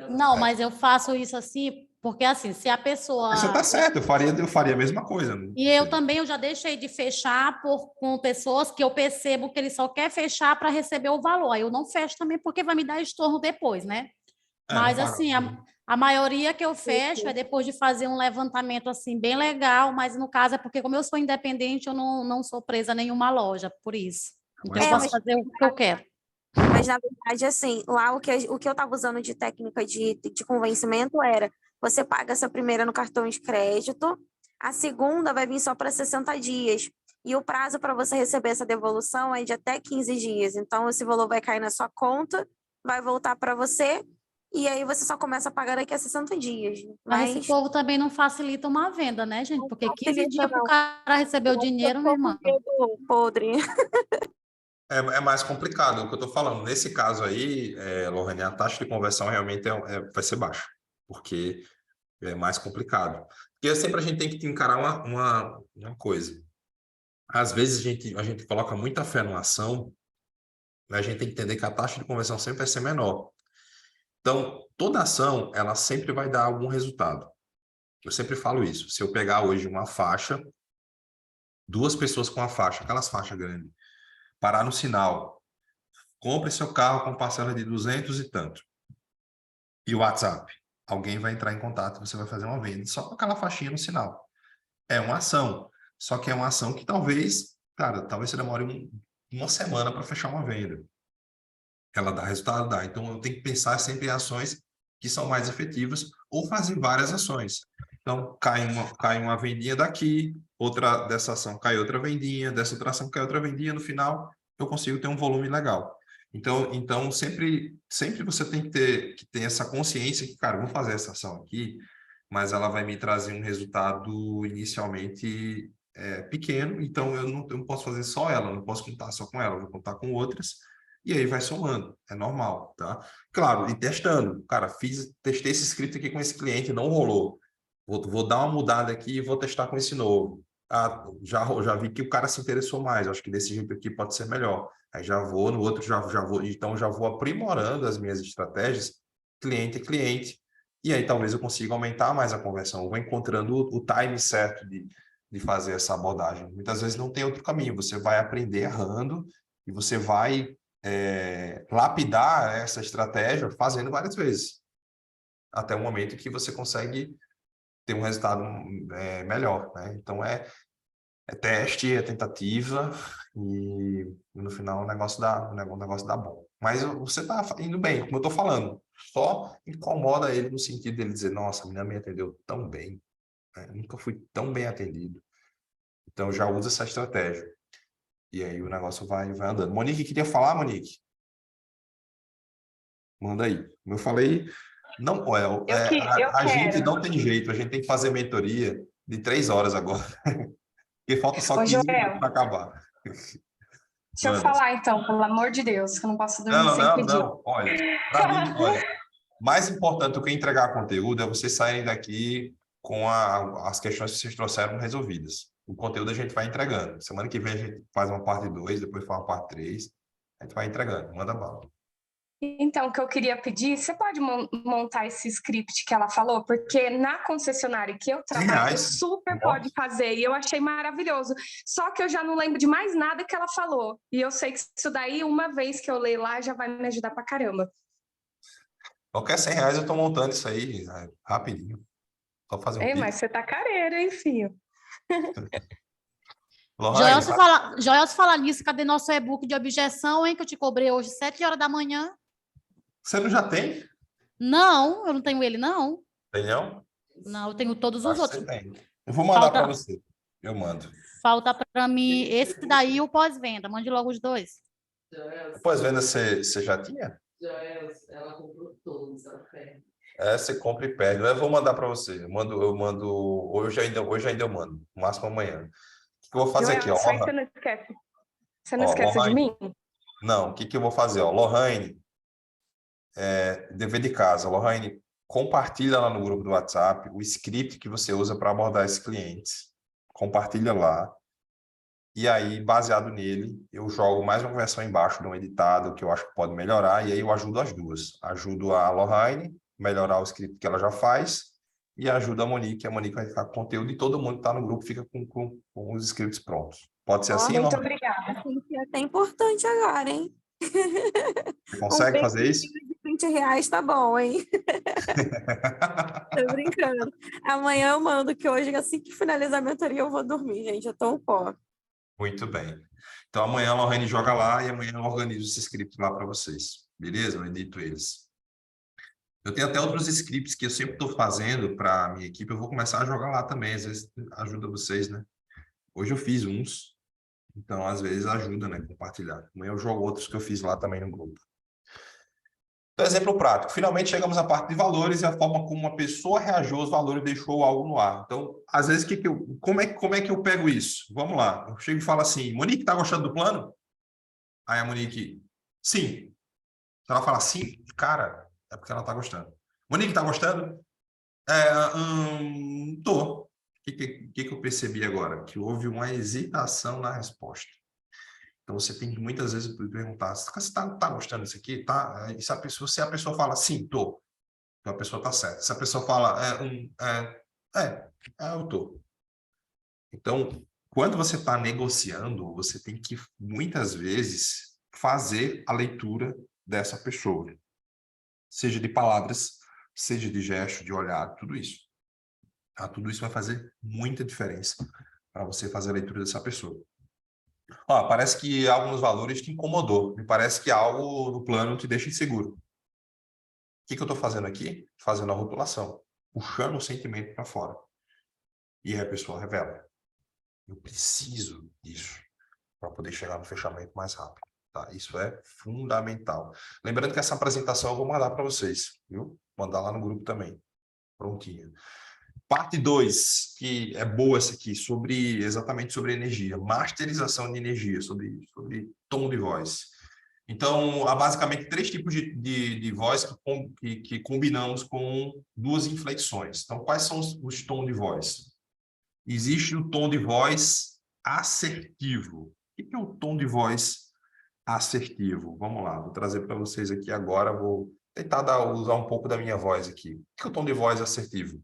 Não, mas eu faço isso assim, porque assim, se a pessoa... Você está certo, eu faria a mesma coisa. E eu já deixei de fechar com pessoas que eu percebo que ele só quer fechar para receber o valor. Aí eu não fecho também porque vai me dar estorno depois, né? Mas assim, a maioria que eu fecho é depois de fazer um levantamento assim bem legal, mas no caso é porque como eu sou independente, eu não sou presa a nenhuma loja, por isso. Então eu posso fazer o que eu quero. Mas, na verdade, assim, lá o que eu estava usando de técnica de convencimento era, você paga essa primeira no cartão de crédito, a segunda vai vir só para 60 dias. E o prazo para você receber essa devolução é de até 15 dias. Então, esse valor vai cair na sua conta, vai voltar para você, e aí você só começa a pagar daqui a 60 dias. Mas esse povo também não facilita uma venda, né, gente? Porque 15 dias para o cara receber o dinheiro, meu irmão. Podre. É mais complicado, o que eu estou falando. Nesse caso aí, Lohane, a taxa de conversão realmente vai ser baixa, porque é mais complicado. Porque sempre a gente tem que encarar uma coisa. Às vezes a gente coloca muita fé numa ação, mas a gente tem que entender que a taxa de conversão sempre vai ser menor. Então, toda ação, ela sempre vai dar algum resultado. Eu sempre falo isso. Se eu pegar hoje uma faixa, 2 pessoas com a faixa, aquelas faixas grandes, parar no sinal, compre seu carro com parcela de 200 e tanto. E o WhatsApp, alguém vai entrar em contato, você vai fazer uma venda só com aquela faixinha no sinal. É uma ação, só que é uma ação que talvez, cara, talvez você demore uma semana para fechar uma venda. Ela dá resultado, dá. Então, eu tenho que pensar sempre em ações que são mais efetivas ou fazer várias ações. Então, cai uma vendinha daqui, outra dessa ação cai outra vendinha, dessa outra ação cai outra vendinha, no final eu consigo ter um volume legal. Então sempre você tem que ter essa consciência que, cara, eu vou fazer essa ação aqui, mas ela vai me trazer um resultado inicialmente pequeno, então eu não posso fazer só ela, não posso contar só com ela, eu vou contar com outras, e aí vai somando, é normal, tá? Claro, e testando. Cara, testei esse script aqui com esse cliente, não rolou. Vou dar uma mudada aqui e vou testar com esse novo. Ah, já vi que o cara se interessou mais, acho que desse jeito aqui pode ser melhor. Aí já vou, no outro já vou, então já vou aprimorando as minhas estratégias, cliente a cliente, e aí talvez eu consiga aumentar mais a conversão. Eu vou encontrando o time certo de fazer essa abordagem. Muitas vezes não tem outro caminho, você vai aprender errando e você vai lapidar essa estratégia fazendo várias vezes, até o momento que você consegue ter um resultado melhor, né? Então, é teste, é tentativa e no final o negócio dá bom. Mas você está indo bem, como eu estou falando, só incomoda ele no sentido dele dizer, nossa, a menina me atendeu tão bem, né? Nunca fui tão bem atendido. Então, já usa essa estratégia. E aí o negócio vai andando. Monique, queria falar, Monique? Manda aí. Como eu falei, não, a gente não tem jeito, a gente tem que fazer mentoria de 3 horas agora. Porque falta só Ô, 15 minutos Joel, para acabar. deixa eu Manda. falar então, pelo amor de Deus, que eu não posso dormir sem Não, pedir. não. Olha, para mim, olha, mais importante do que entregar conteúdo é vocês saírem daqui com as questões que vocês trouxeram resolvidas. O conteúdo a gente vai entregando. Semana que vem a gente faz uma parte 2, depois faz uma parte 3. A gente vai entregando. Manda bala. Então, o que eu queria pedir, você pode montar esse script que ela falou? Porque na concessionária que eu trabalho, super pode fazer, e eu achei maravilhoso. Só que eu já não lembro de mais nada que ela falou. E eu sei que isso daí, uma vez que eu ler lá, já vai me ajudar pra caramba. Qualquer R$100 eu estou montando isso aí rapidinho. Só fazer um Mas você tá careiro, hein, filho? Joel, se falar nisso, cadê nosso e-book de objeção, hein? Que eu te cobrei hoje, 7 horas da manhã. Você não já tem? Não, eu não tenho ele, não. Tem não? Não, eu tenho todos os Acho outros. que você tem. Eu vou mandar para você. Eu mando. Falta para mim esse daí e o pós-venda. Mande logo os dois. O pós-venda você já tinha? Ela comprou todos, ela perde. Você compra e perde. Eu vou mandar para você. Eu mando hoje ainda eu mando. No máximo amanhã. O que eu vou fazer aqui? Isso aí você não esquece. Você não esquece de mim? Não, o que eu vou fazer? Lohane, dever de casa. Lohane, compartilha lá no grupo do WhatsApp o script que você usa para abordar esses clientes. Compartilha lá. E aí, baseado nele, eu jogo mais uma versão embaixo de um editado que eu acho que pode melhorar, e aí eu ajudo as duas. Ajudo a Lohane, melhorar o script que ela já faz, e ajuda a Monique vai ficar com conteúdo, e todo mundo que está no grupo fica com os scripts prontos. Pode ser assim, Muito Lohane? obrigada. É até importante agora, hein? Você consegue fazer isso? De R$20 tá bom, hein? Tô brincando. Amanhã eu mando, que hoje, assim que finalizar a mentoria, eu vou dormir, gente. Eu tô um pó. Muito bem. Então, amanhã a Lohane joga lá e amanhã eu organizo esse script lá para vocês. Beleza? Eu edito eles. Eu tenho até outros scripts que eu sempre estou fazendo para a minha equipe. Eu vou começar a jogar lá também. Às vezes ajuda vocês, né? Hoje eu fiz uns. Então, às vezes ajuda, né? Compartilhar. Amanhã eu jogo outros que eu fiz lá também no grupo. Então, exemplo prático. Finalmente chegamos à parte de valores e a forma como uma pessoa reagiu aos valores e deixou algo no ar. Então, às vezes, como é que eu pego isso? Vamos lá. Eu chego e falo assim, Monique, tá gostando do plano? Aí a Monique, sim. Se ela fala sim, cara, é porque ela tá gostando. Monique, tá gostando? Tô. que eu percebi agora? Que houve uma hesitação na resposta. Então, você tem que muitas vezes perguntar, você está gostando disso aqui? Tá? E se a pessoa fala, sim, tô. Então, a pessoa está certa. Se a pessoa fala, eu tô. Então, quando você está negociando, você tem que, muitas vezes, fazer a leitura dessa pessoa. Seja de palavras, seja de gesto, de olhar, tudo isso. Tá? Tudo isso vai fazer muita diferença para você fazer a leitura dessa pessoa. Ó, parece que alguns valores te incomodou. Me parece que algo no plano te deixa inseguro. O que eu estou fazendo aqui? Fazendo a rotulação. Puxando o sentimento para fora. E aí a pessoa revela. Eu preciso disso para poder chegar no fechamento mais rápido. Tá? Isso é fundamental. Lembrando que essa apresentação eu vou mandar para vocês, viu? Mandar lá no grupo também. Prontinho. Parte 2, que é boa essa aqui, exatamente sobre energia, masterização de energia, sobre tom de voz. Então, há basicamente 3 tipos de voz que combinamos com 2 inflexões. Então, quais são os tons de voz? Existe o tom de voz assertivo. O que é o tom de voz assertivo? Vamos lá, vou trazer para vocês aqui agora, vou tentar usar um pouco da minha voz aqui. O que é o tom de voz assertivo?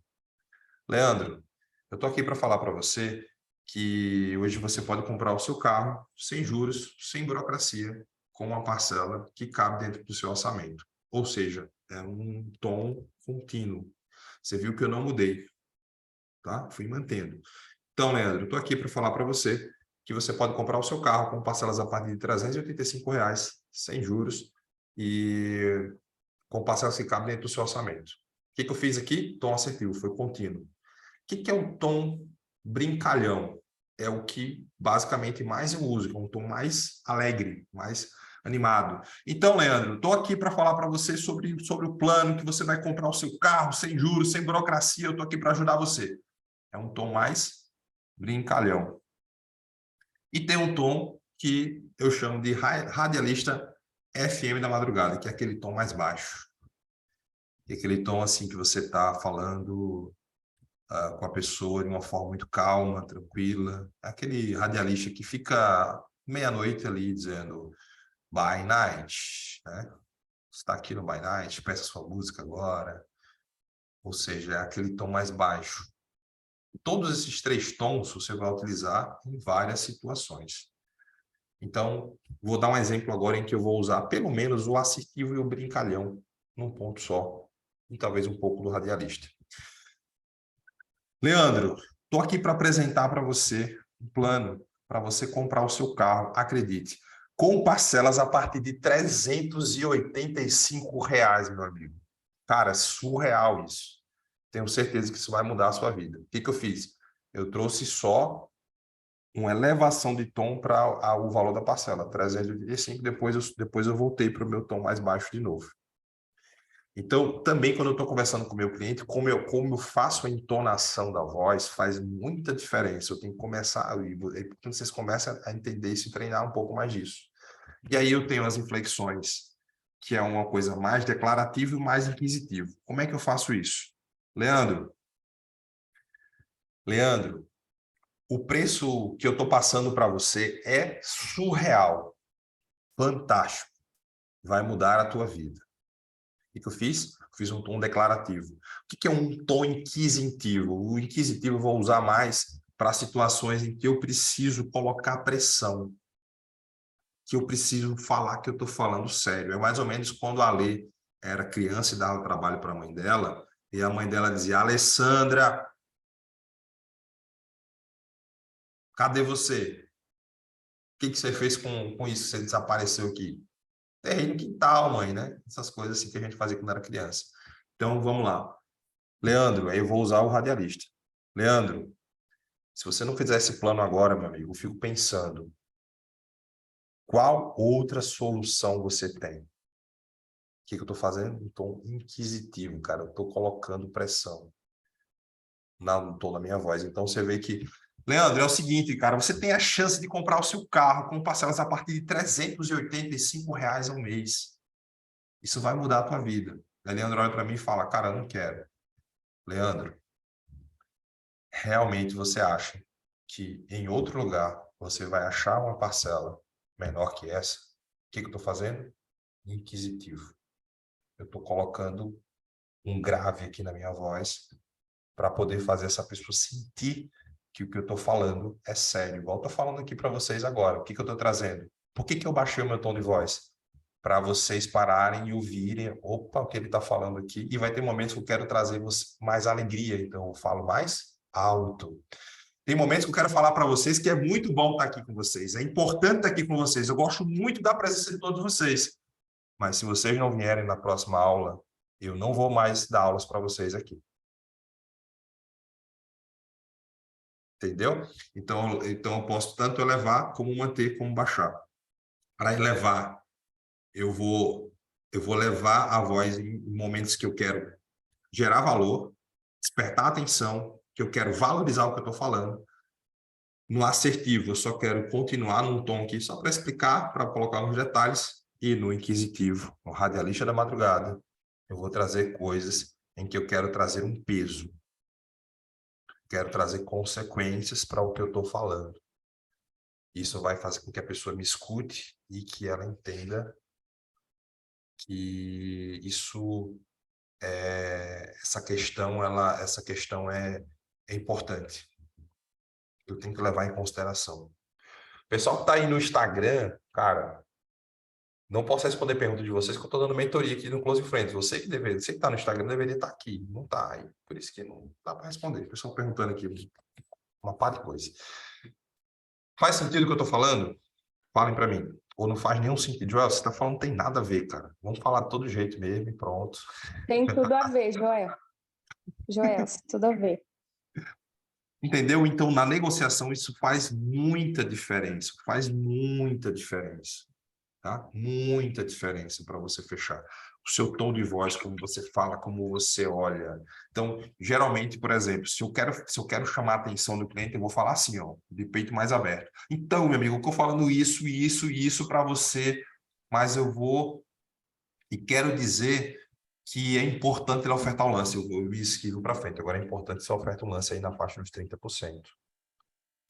Leandro, eu estou aqui para falar para você que hoje você pode comprar o seu carro sem juros, sem burocracia, com uma parcela que cabe dentro do seu orçamento. Ou seja, é um tom contínuo. Você viu que eu não mudei, tá? Fui mantendo. Então, Leandro, eu estou aqui para falar para você que você pode comprar o seu carro com parcelas a partir de R$385, sem juros, e com parcelas que cabem dentro do seu orçamento. O que eu fiz aqui? Tom assertivo, foi contínuo. O que é um tom brincalhão? É o que basicamente mais eu uso, é um tom mais alegre, mais animado. Então, Leandro, estou aqui para falar para você sobre o plano que você vai comprar o seu carro sem juros, sem burocracia, eu estou aqui para ajudar você. É um tom mais brincalhão. E tem um tom que eu chamo de radialista FM da madrugada, que é aquele tom mais baixo. E aquele tom assim que você está falando com a pessoa de uma forma muito calma, tranquila. Aquele radialista que fica meia-noite ali dizendo By Night, né? Você está aqui no By Night, peça sua música agora. Ou seja, é aquele tom mais baixo. Todos esses 3 tons você vai utilizar em várias situações. Então, vou dar um exemplo agora em que eu vou usar pelo menos o assertivo e o brincalhão num ponto só, e talvez um pouco do radialista. Leandro, estou aqui para apresentar para você um plano para você comprar o seu carro, acredite, com parcelas a partir de R$385, meu amigo. Cara, é surreal isso. Tenho certeza que isso vai mudar a sua vida. O que eu fiz? Eu trouxe só uma elevação de tom para o valor da parcela, 385, depois eu voltei para o meu tom mais baixo de novo. Então, também quando eu estou conversando com o meu cliente, como eu faço a entonação da voz, faz muita diferença. Eu tenho que começar, quando vocês começam a entender isso e treinar um pouco mais disso. E aí eu tenho as inflexões, que é uma coisa mais declarativa e mais inquisitiva. Como é que eu faço isso? Leandro, o preço que eu estou passando para você é surreal, fantástico, vai mudar a tua vida. O que eu fiz? Fiz um tom declarativo. O que é um tom inquisitivo? O inquisitivo eu vou usar mais para situações em que eu preciso colocar pressão, que eu preciso falar que eu estou falando sério. É mais ou menos quando a Lê era criança e dava trabalho para a mãe dela, e a mãe dela dizia, Alessandra, cadê você? O que você fez com isso? Você desapareceu aqui? Terrei no quintal, mãe, né? Essas coisas assim que a gente fazia quando era criança. Então, vamos lá. Leandro, aí eu vou usar o radialista. Leandro, se você não fizer esse plano agora, meu amigo, eu fico pensando, qual outra solução você tem? O que eu estou fazendo? Um tom inquisitivo, cara. Eu estou colocando pressão no tom da minha voz. Então, você vê que Leandro, é o seguinte, cara, você tem a chance de comprar o seu carro com parcelas a partir de R$385 ao mês. Isso vai mudar a tua vida. Aí Leandro olha para mim e fala, cara, eu não quero. Leandro, realmente você acha que em outro lugar você vai achar uma parcela menor que essa, o que eu estou fazendo? Inquisitivo. Eu estou colocando um grave aqui na minha voz para poder fazer essa pessoa sentir que o que eu estou falando é sério. Igual eu estou falando aqui para vocês agora. O que eu estou trazendo? Por que eu baixei o meu tom de voz? Para vocês pararem e ouvirem, opa, o que ele está falando aqui. E vai ter momentos que eu quero trazer mais alegria, então eu falo mais alto. Tem momentos que eu quero falar para vocês que é muito bom estar aqui com vocês. É importante estar aqui com vocês. Eu gosto muito da presença de todos vocês. Mas se vocês não vierem na próxima aula, eu não vou mais dar aulas para vocês aqui. Entendeu? Então eu posso tanto elevar como manter, como baixar. Para elevar, eu vou levar a voz em momentos que eu quero gerar valor, despertar atenção, que eu quero valorizar o que eu estou falando. No assertivo, eu só quero continuar num tom aqui, só para explicar, para colocar nos detalhes. E no inquisitivo, no radialista da madrugada, eu vou trazer coisas em que eu quero trazer um peso. Quero trazer consequências para o que eu estou falando. Isso vai fazer com que a pessoa me escute e que ela entenda que isso essa questão é importante. Eu tenho que levar em consideração. O pessoal que está aí no Instagram, cara, não posso responder pergunta de vocês, que eu estou dando mentoria aqui no Close Friends. Você que está no Instagram deveria estar aqui. Não está aí. Por isso que não dá para responder. O pessoal perguntando aqui uma par de coisa. Faz sentido o que eu estou falando? Falem para mim. Ou não faz nenhum sentido? Joel, você está falando não tem nada a ver, cara. Vamos falar de todo jeito mesmo e pronto. Tem tudo a ver, Joel. Joel, tudo a ver. Entendeu? Então, na negociação, isso faz muita diferença. Faz muita diferença. Tá? Muita diferença para você fechar. O seu tom de voz, como você fala, como você olha. Então, geralmente, por exemplo, se eu quero chamar a atenção do cliente, eu vou falar assim, ó, de peito mais aberto. Então, meu amigo, eu estou falando isso para você, mas eu vou e quero dizer que é importante ele ofertar um lance. Eu me esquivo para frente. Agora é importante você oferta um lance aí na faixa dos 30%. O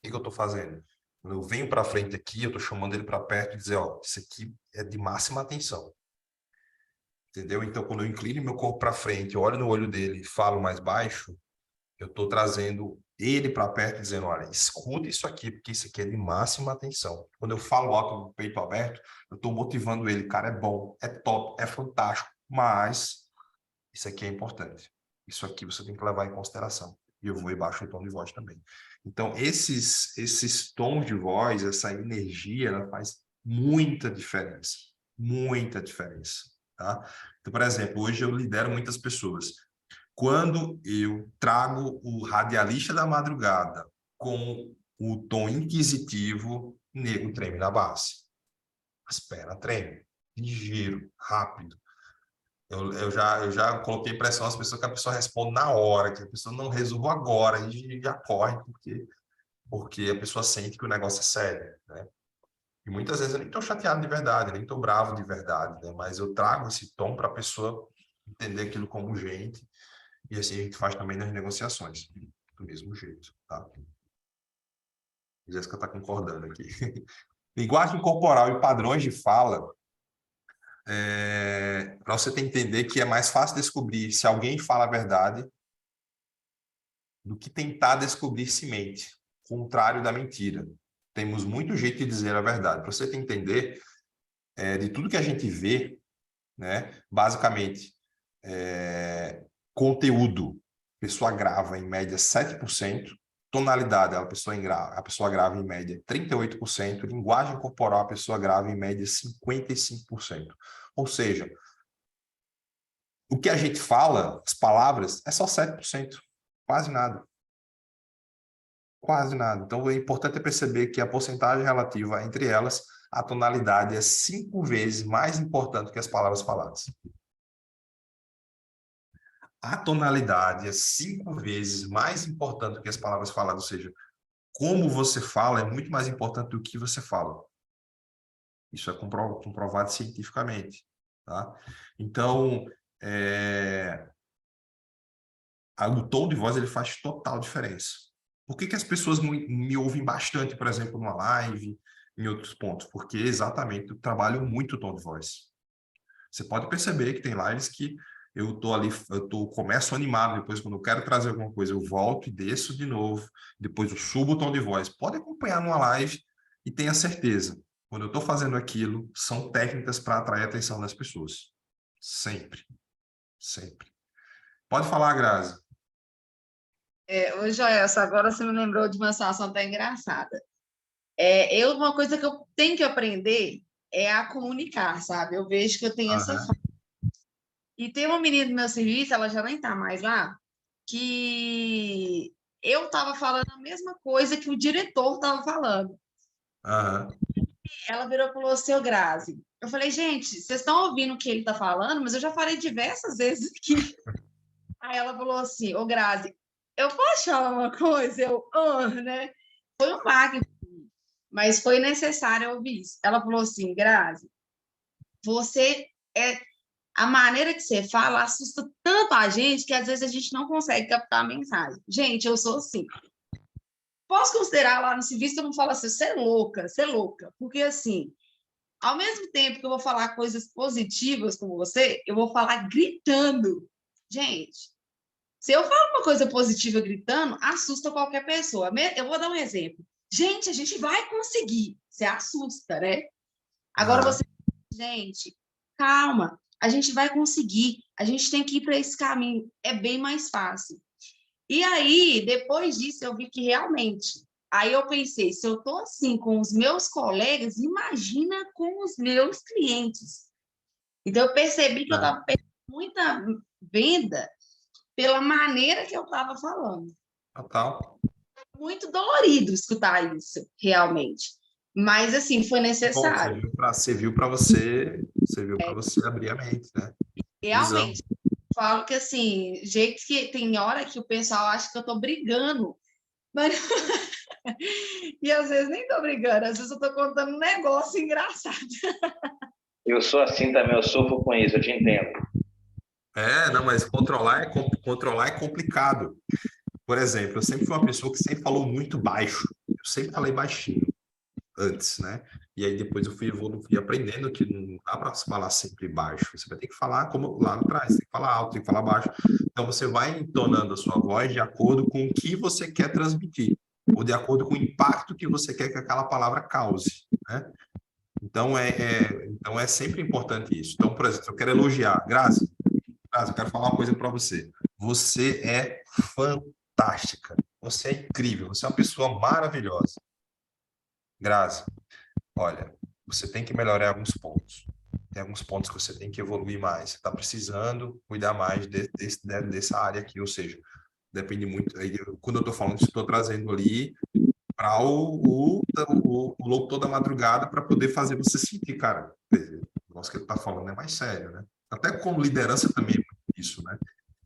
que eu estou fazendo? Quando eu venho para frente aqui, eu estou chamando ele para perto e dizer, ó, isso aqui é de máxima atenção. Entendeu? Então, quando eu inclino meu corpo para frente, olho no olho dele e falo mais baixo, eu estou trazendo ele para perto, dizendo, olha, escuta isso aqui, porque isso aqui é de máxima atenção. Quando eu falo alto no peito aberto, eu estou motivando ele, cara, é bom, é top, é fantástico, mas isso aqui é importante. Isso aqui você tem que levar em consideração. E eu vou e baixo o tom de voz também. Então, esses tons de voz, essa energia, ela faz muita diferença. Muita diferença. Tá? Então, por exemplo, hoje eu lidero muitas pessoas. Quando eu trago o radialista da madrugada com o tom inquisitivo, o nego treme na base. As pernas tremem. Ligeiro, rápido. Eu já coloquei pressão às pessoas que a pessoa responde na hora, que a pessoa não resolve agora, e já corre, porque a pessoa sente que o negócio é sério, né? E muitas vezes eu nem estou chateado de verdade, nem estou bravo de verdade, né? Mas eu trago esse tom para a pessoa entender aquilo como gente, e assim a gente faz também nas negociações, do mesmo jeito, tá? A Jéssica está concordando aqui. Linguagem corporal e padrões de fala, para você entender que é mais fácil descobrir se alguém fala a verdade do que tentar descobrir se mente, contrário da mentira. Temos muito jeito de dizer a verdade. Para você entender, de tudo que a gente vê, né, basicamente, conteúdo, a pessoa grava em média 7%, tonalidade, a pessoa grava em média 38%, linguagem corporal, a pessoa grava em média 55%. Ou seja, o que a gente fala, as palavras, é só 7%, quase nada. Quase nada. Então, é importante perceber que a porcentagem relativa entre elas, a tonalidade é 5 vezes mais importante que as palavras faladas. A tonalidade é 5 vezes mais importante que as palavras faladas, ou seja, como você fala é muito mais importante do que você fala. Isso é comprovado cientificamente, tá? Então, o tom de voz ele faz total diferença. Por que as pessoas me ouvem bastante, por exemplo, numa live, em outros pontos? Porque exatamente eu trabalho muito o tom de voz. Você pode perceber que tem lives que eu tô ali, começo animado, depois quando eu quero trazer alguma coisa, eu volto e desço de novo, depois eu subo o tom de voz. Pode acompanhar numa live e tenha certeza, quando eu estou fazendo aquilo, são técnicas para atrair a atenção das pessoas. Sempre. Sempre. Pode falar, Grazi. Ô, Joelson, agora você me lembrou de uma situação até engraçada. Uma coisa que eu tenho que aprender é a comunicar, sabe? Eu vejo que eu tenho essa falta. E tem uma menina do meu serviço, ela já nem tá mais lá, que eu estava falando a mesma coisa que o diretor estava falando. Ela virou e falou, seu Grazi. Eu falei, gente, vocês estão ouvindo o que ele está falando, mas eu já falei diversas vezes aqui. Aí ela falou assim, ô Grazi, eu posso falar uma coisa? Né? Foi um baque, mas foi necessário ouvir isso. Ela falou assim, Grazi, a maneira que você fala assusta tanto a gente que às vezes a gente não consegue captar a mensagem. Gente, eu sou assim. Posso considerar lá no serviço que eu não falo assim, você é louca. Porque assim, ao mesmo tempo que eu vou falar coisas positivas com você, eu vou falar gritando. Gente, se eu falo uma coisa positiva gritando, assusta qualquer pessoa. Eu vou dar um exemplo. Gente, a gente vai conseguir. Você assusta, né? Agora gente, calma, a gente vai conseguir. A gente tem que ir para esse caminho. É bem mais fácil. E aí, depois disso, eu vi que realmente... Aí eu pensei, se eu estou assim com os meus colegas, imagina com os meus clientes. Então, eu percebi que eu estava perdendo muita venda pela maneira que eu estava falando. Total. Muito dolorido escutar isso, realmente. Mas, assim, foi necessário. Bom, serviu para você abrir a mente, né? Realmente. Falo que, assim, jeito que tem hora que o pessoal acha que eu estou brigando. Mas... e às vezes nem estou brigando, às vezes eu estou contando um negócio engraçado. Eu sou assim também, eu sofro com isso, eu te entendo. Não, mas controlar é complicado. Por exemplo, eu sempre fui uma pessoa que sempre falou muito baixo. Eu sempre falei baixinho antes, né? E aí depois eu fui aprendendo que não dá para falar sempre baixo. Você vai ter que falar como lá atrás, tem que falar alto, tem que falar baixo. Então você vai entonando a sua voz de acordo com o que você quer transmitir, ou de acordo com o impacto que você quer que aquela palavra cause, né? Então é sempre importante isso. Então, por exemplo, eu quero elogiar. Grazi, eu quero falar uma coisa para você. Você é fantástica. Você é incrível. Você é uma pessoa maravilhosa. Grazi, olha, você tem que melhorar alguns pontos. Tem alguns pontos que você tem que evoluir mais. Você está precisando cuidar mais dessa área aqui. Ou seja, depende muito... Quando eu estou falando isso, estou trazendo ali para o locutor da madrugada para poder fazer você sentir, cara, o negócio que ele está falando é mais sério, né? Até como liderança também é isso, né?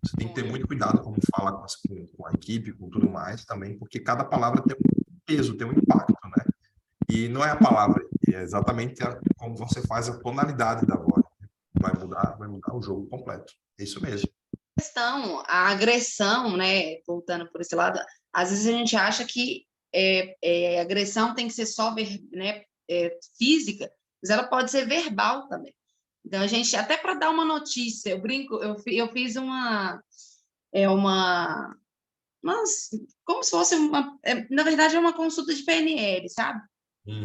Você tem que ter muito cuidado como fala com a equipe, com tudo mais também, porque cada palavra tem um peso, tem um impacto, né? E não é a palavra, é exatamente como você faz a tonalidade da voz. Vai mudar o jogo completo. É isso mesmo. A agressão, né? Voltando por esse lado, às vezes a gente acha que agressão tem que ser só física, mas ela pode ser verbal também. Então, a gente, até para dar uma notícia, eu brinco, eu fiz como se fosse na verdade, é uma consulta de PNL, sabe?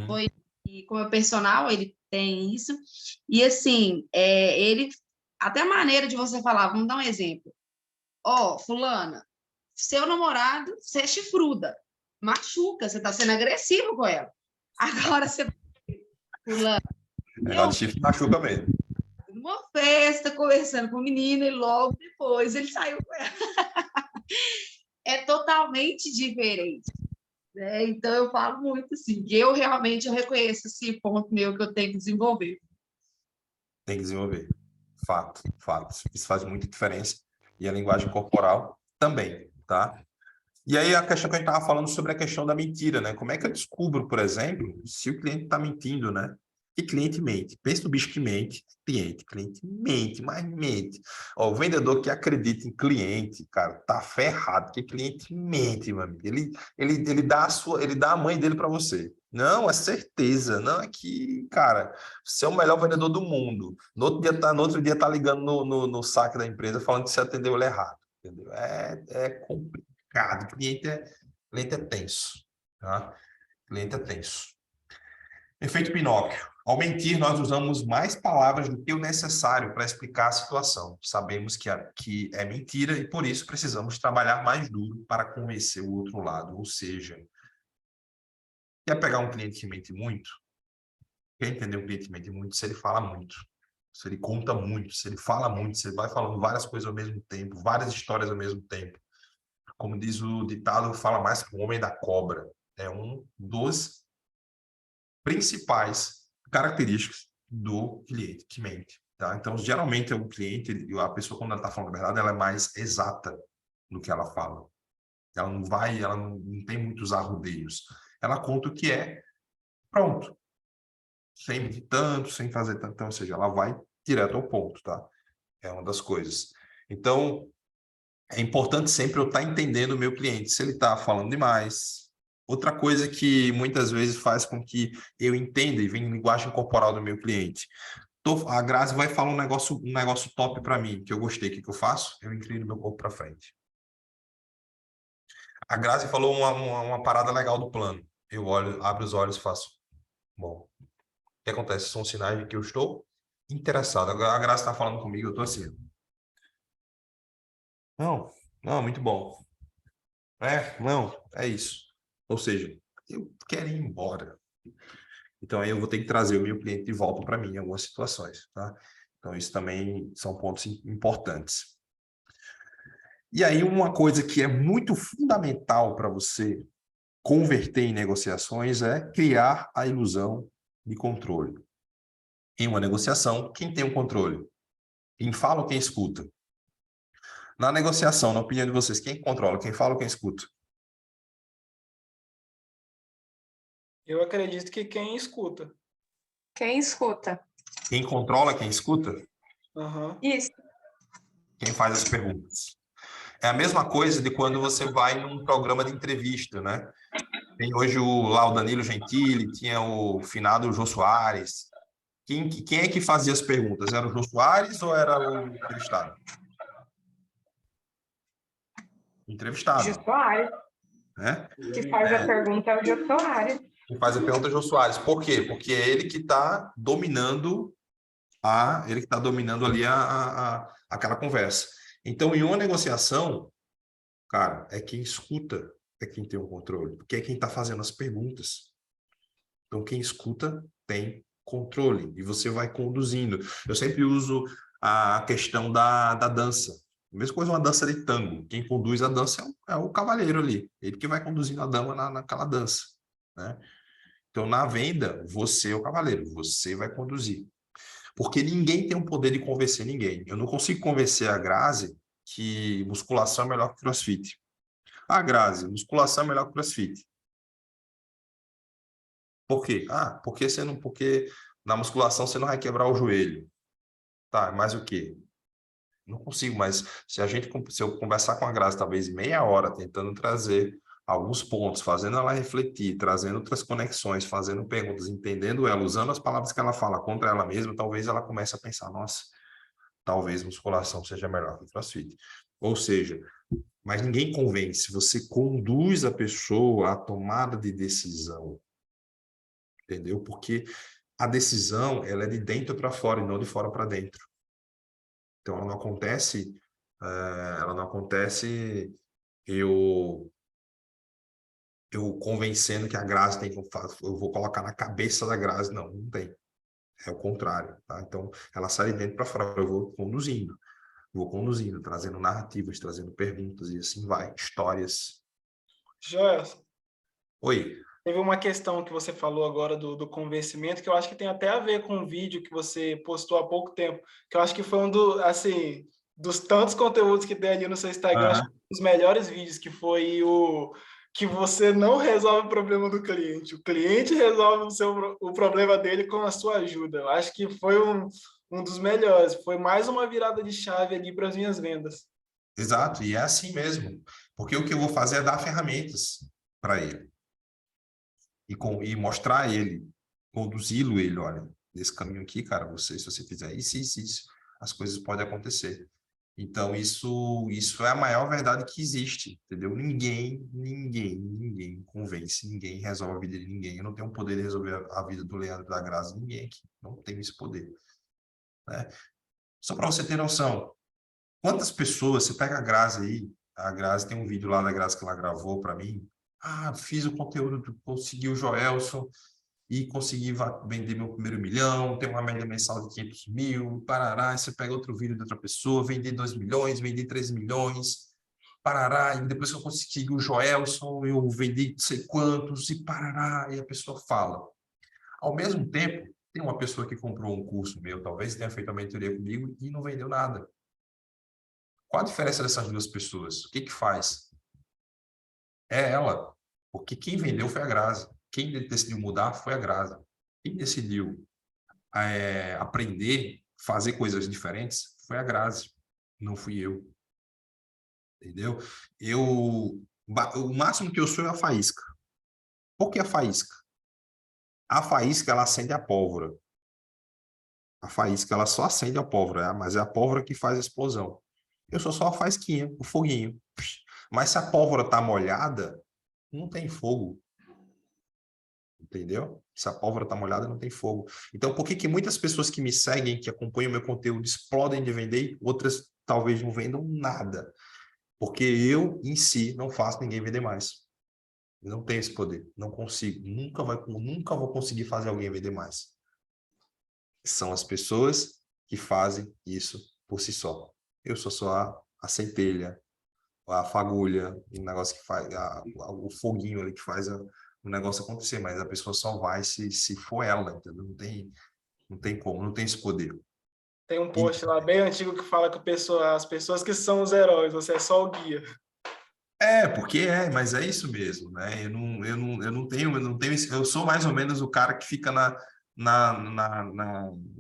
Foi com o meu personal, ele tem isso, e assim, ele, até a maneira de você falar, vamos dar um exemplo. Fulana, seu namorado, você é chifruda, machuca, você está sendo agressivo com ela. Agora você... Fulana... O chifre machuca mesmo. Numa festa, conversando com o menino, e logo depois ele saiu com ela. É totalmente diferente. Né? Então, eu falo muito assim, que eu reconheço esse ponto meu que eu tenho que desenvolver. Tem que desenvolver. Fato. Isso faz muita diferença. E a linguagem corporal também, tá? E aí, a questão que a gente estava falando sobre a questão da mentira, né? Como é que eu descubro, por exemplo, se o cliente está mentindo, né? E cliente mente. Pensa no bicho que mente, cliente mente, mas mente. Ó, o vendedor que acredita em cliente, cara, tá ferrado, porque cliente mente, meu amigo. Ele dá a mãe dele para você. Não, é certeza. Não é que, cara, você é o melhor vendedor do mundo. No outro dia tá ligando no saque da empresa falando que você atendeu ele errado. Entendeu? É complicado. Cliente é tenso, tá? Cliente é tenso. Efeito Pinóquio. Ao mentir, nós usamos mais palavras do que o necessário para explicar a situação. Sabemos que é mentira e, por isso, precisamos trabalhar mais duro para convencer o outro lado. Ou seja, quer pegar um cliente que mente muito? Quer entender um cliente que mente muito? Se ele fala muito, se ele conta muito, se ele fala muito, se ele vai falando várias coisas ao mesmo tempo, várias histórias ao mesmo tempo. Como diz o ditado, fala mais que o homem da cobra. É um dos principais características do cliente que mente, tá? Então, geralmente, o cliente, a pessoa, quando ela está falando a verdade, ela é mais exata no que ela fala. Ela não tem muitos arrudeios. Ela conta o que é, pronto. Sem medir tanto, sem fazer tanto. Então, ou seja, ela vai direto ao ponto, tá? É uma das coisas. Então, é importante sempre eu estar entendendo o meu cliente, se ele está falando demais. Outra coisa que muitas vezes faz com que eu entenda e venha linguagem corporal do meu cliente. A Grazi vai falar um negócio top para mim, que eu gostei. O que eu faço? Eu inclino meu corpo para frente. A Grazi falou uma parada legal do plano. Eu olho, abro os olhos e faço. Bom, o que acontece? São sinais de que eu estou interessado. Agora a Grazi está falando comigo, eu estou assim. Não, muito bom. Não, é isso. Ou seja, eu quero ir embora. Então, aí eu vou ter que trazer o meu cliente de volta para mim em algumas situações, tá? Então, isso também são pontos importantes. E aí, uma coisa que é muito fundamental para você converter em negociações é criar a ilusão de controle. Em uma negociação, quem tem o controle? Quem fala ou quem escuta? Na negociação, na opinião de vocês, quem controla? Quem fala ou quem escuta? Eu acredito que quem escuta. Quem escuta. Quem controla, quem escuta? Uhum. Isso. Quem faz as perguntas. É a mesma coisa de quando você vai num programa de entrevista, né? Tem hoje lá o Danilo Gentili, tinha o finado Jô Soares. Quem é que fazia as perguntas? Era o Jô Soares ou era o entrevistado? Entrevistado. Jô Soares. Né? Que faz a pergunta é o Jô Soares. Quem faz a pergunta é o Jô Soares. Por quê? Porque é ele que está dominando ali aquela conversa. Então, em uma negociação, cara, é quem escuta é quem tem o controle, porque é quem está fazendo as perguntas. Então, quem escuta tem controle e você vai conduzindo. Eu sempre uso a questão da dança. A mesma coisa uma dança de tango. Quem conduz a dança é o cavaleiro ali. Ele que vai conduzindo a dama naquela dança, né? Então, na venda, você é o cavaleiro. Você vai conduzir. Porque ninguém tem o poder de convencer ninguém. Eu não consigo convencer a Grazi que musculação é melhor que crossfit. Ah, Grazi, musculação é melhor que crossfit. Por quê? Porque na musculação você não vai quebrar o joelho. Tá, mas o quê? Não consigo, mas se eu conversar com a Grazi talvez meia hora tentando trazer alguns pontos, fazendo ela refletir, trazendo outras conexões, fazendo perguntas, entendendo ela, usando as palavras que ela fala contra ela mesma, talvez ela comece a pensar, nossa, talvez musculação seja melhor que crossfit. Ou seja, mas ninguém convence, você conduz a pessoa à tomada de decisão. Entendeu? Porque a decisão, ela é de dentro para fora e não de fora para dentro. Então, ela não acontece eu convencendo que a Grazi tem que eu vou colocar na cabeça da Grazi. Não tem. É o contrário, tá? Então, ela sai de dentro para fora, eu vou conduzindo, trazendo narrativas, trazendo perguntas e assim vai, histórias. Joelson. Oi. Teve uma questão que você falou agora do convencimento, que eu acho que tem até a ver com um vídeo que você postou há pouco tempo, que eu acho que foi dos tantos conteúdos que tem ali no seu Instagram, acho que um dos melhores vídeos, que foi que você não resolve o problema do cliente. O cliente resolve o problema dele com a sua ajuda. Eu acho que foi um dos melhores. Foi mais uma virada de chave ali para as minhas vendas. Exato, e é assim mesmo. Porque o que eu vou fazer é dar ferramentas para ele. E mostrar a ele, conduzi-lo ele, olha, nesse caminho aqui, cara, se você fizer isso, as coisas podem acontecer. Então, isso é a maior verdade que existe, entendeu? Ninguém convence, ninguém resolve a vida de ninguém. Eu não tenho o poder de resolver a vida do Leandro da Grazi, ninguém aqui. Não tenho esse poder, né? Só para você ter noção, quantas pessoas, você pega a Grazi tem um vídeo lá da Grazi que ela gravou para mim. Ah, fiz o conteúdo, consegui o Joelson, e consegui vender meu primeiro milhão, ter uma média mensal de 500 mil, parará, e você pega outro vídeo de outra pessoa, vender 2 milhões, vender 3 milhões, parará, e depois que eu consegui o Joelson, eu vendi não sei quantos, e parará, e a pessoa fala. Ao mesmo tempo, tem uma pessoa que comprou um curso meu, talvez tenha feito a mentoria comigo e não vendeu nada. Qual a diferença dessas duas pessoas? O que que faz? É ela, porque quem vendeu foi a Grazi. Quem decidiu mudar foi a Grazi. Quem decidiu aprender, fazer coisas diferentes, foi a Grazi, não fui eu. Entendeu? O máximo que eu sou é a faísca. Por que a faísca? A faísca, ela acende a pólvora. A faísca, ela só acende a pólvora, mas é a pólvora que faz a explosão. Eu sou só a faísquinha, o foguinho. Mas se a pólvora está molhada, não tem fogo. Entendeu? Se a pólvora está molhada, não tem fogo. Então, por que que muitas pessoas que me seguem, que acompanham o meu conteúdo, explodem de vender, outras talvez não vendam nada? Porque eu, em si, não faço ninguém vender mais. Eu não tenho esse poder. Não consigo. Nunca vou conseguir fazer alguém vender mais. São as pessoas que fazem isso por si só. Eu sou só a centelha, a fagulha, o negócio que faz, o foguinho ali que faz o negócio acontecer, mas a pessoa só vai se for ela, entendeu? Não tem como, não tem esse poder. Tem um post lá bem antigo que fala que as pessoas que são os heróis, você é só o guia. Mas é isso mesmo, né? Eu não tenho, eu sou mais ou menos o cara que fica na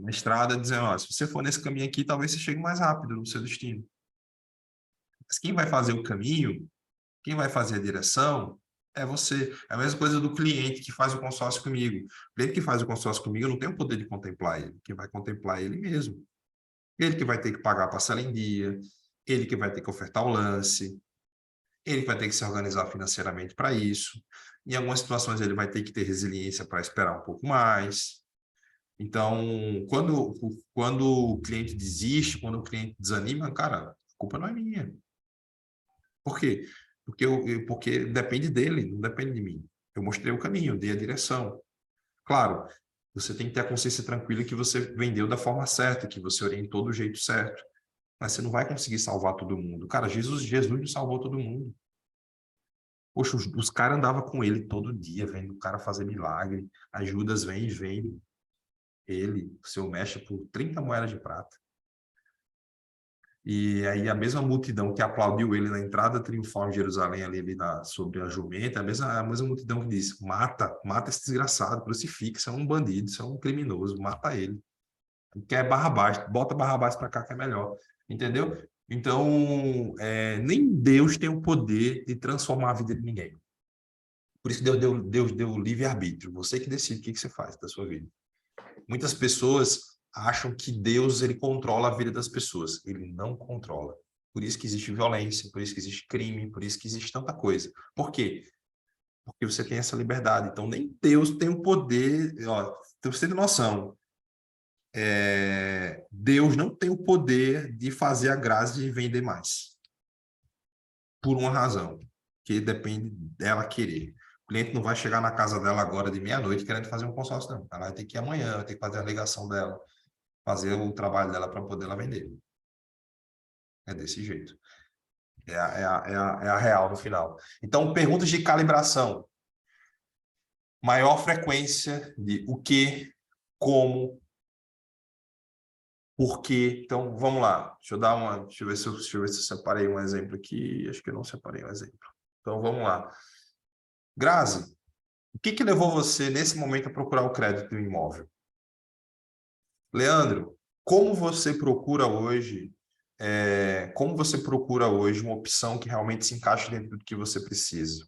estrada dizendo, ó, se você for nesse caminho aqui, talvez você chegue mais rápido no seu destino. Mas quem vai fazer o caminho, quem vai fazer a direção, é você. É a mesma coisa do cliente que faz o consórcio comigo. O cliente que faz o consórcio comigo, eu não tenho o poder de contemplar ele. Quem vai contemplar é ele mesmo. Ele que vai ter que pagar a parcela em dia, ele que vai ter que ofertar o lance, ele vai ter que se organizar financeiramente para isso. Em algumas situações, ele vai ter que ter resiliência para esperar um pouco mais. Então, quando o cliente desiste, quando o cliente desanima, cara, a culpa não é minha. Por quê? Porque depende dele, não depende de mim. Eu mostrei o caminho, eu dei a direção. Claro, você tem que ter a consciência tranquila que você vendeu da forma certa, que você orientou do jeito certo. Mas você não vai conseguir salvar todo mundo. Cara, Jesus não salvou todo mundo. Poxa, os caras andavam com ele todo dia, vendo o cara fazer milagre. As Judas vem e vende ele, o seu mestre, por 30 moedas de prata. E aí a mesma multidão que aplaudiu ele na entrada triunfal em Jerusalém, sobre a jumenta, a mesma multidão que disse, mata esse desgraçado, crucifica, isso é um bandido, isso é um criminoso, mata ele. Quer Barrabás, bota Barrabás para cá que é melhor, entendeu? Então, nem Deus tem o poder de transformar a vida de ninguém. Por isso que Deus deu livre-arbítrio, você que decide o que você faz da sua vida. Muitas pessoas acham que Deus ele controla a vida das pessoas. Ele não controla. Por isso que existe violência, por isso que existe crime, por isso que existe tanta coisa. Por quê? Porque você tem essa liberdade. Então, nem Deus tem o poder... Ó, pra você ter noção, Deus não tem o poder de fazer a Grazi vender mais. Por uma razão, que depende dela querer. O cliente não vai chegar na casa dela agora de meia-noite querendo fazer um consórcio, não. Ela vai ter que ir amanhã, vai ter que fazer a ligação dela, fazer o trabalho dela para poder ela vender. É desse jeito. É a real no final. Então, perguntas de calibração. Maior frequência de o que, como, por quê. Então, vamos lá. Deixa eu ver se eu separei um exemplo aqui. Acho que eu não separei um exemplo. Então, vamos lá. Grazi, o que levou você, nesse momento, a procurar o crédito do imóvel? Leandro, como você procura hoje uma opção que realmente se encaixe dentro do que você precisa?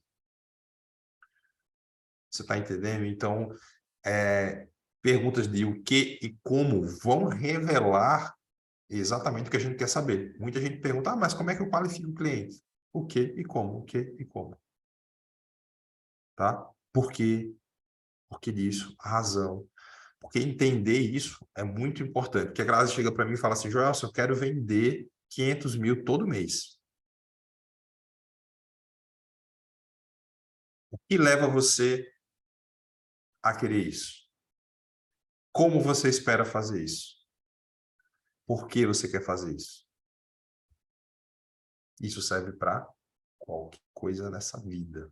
Você está entendendo? Então, perguntas de o que e como vão revelar exatamente o que a gente quer saber. Muita gente pergunta, mas como é que eu qualifico o cliente? O que e como? O que e como? Tá? Por quê? Por que disso? A razão. Porque entender isso é muito importante. Porque a Grazi chega para mim e fala assim, Joelson, eu quero vender 500 mil todo mês. O que leva você a querer isso? Como você espera fazer isso? Por que você quer fazer isso? Isso serve para qualquer coisa nessa vida.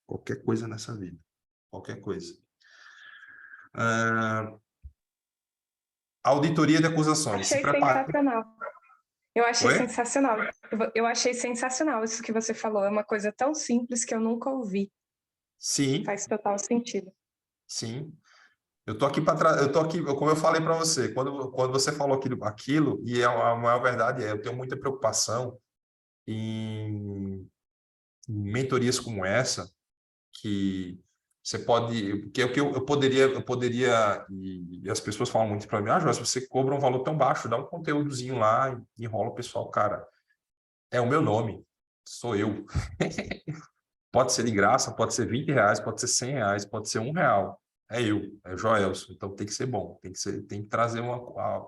Qualquer coisa nessa vida. Qualquer coisa. Auditoria de acusações. Achei sensacional. Eu achei Oi? sensacional. Eu achei sensacional isso que você falou. É uma coisa tão simples que eu nunca ouvi. Sim. Faz total sentido. Sim. Eu tô aqui como eu falei para você, quando você falou aquilo, e a maior verdade eu tenho muita preocupação em mentorias como essa, que você pode, que eu poderia, e as pessoas falam muito para mim, Joyce, você cobra um valor tão baixo, dá um conteúdozinho lá e enrola o pessoal. Cara, é o meu nome, sou eu. Pode ser de graça, pode ser R$ 20, pode ser R$ 100, pode ser R$ 1. É o Joelson. Então tem que ser bom, tem que trazer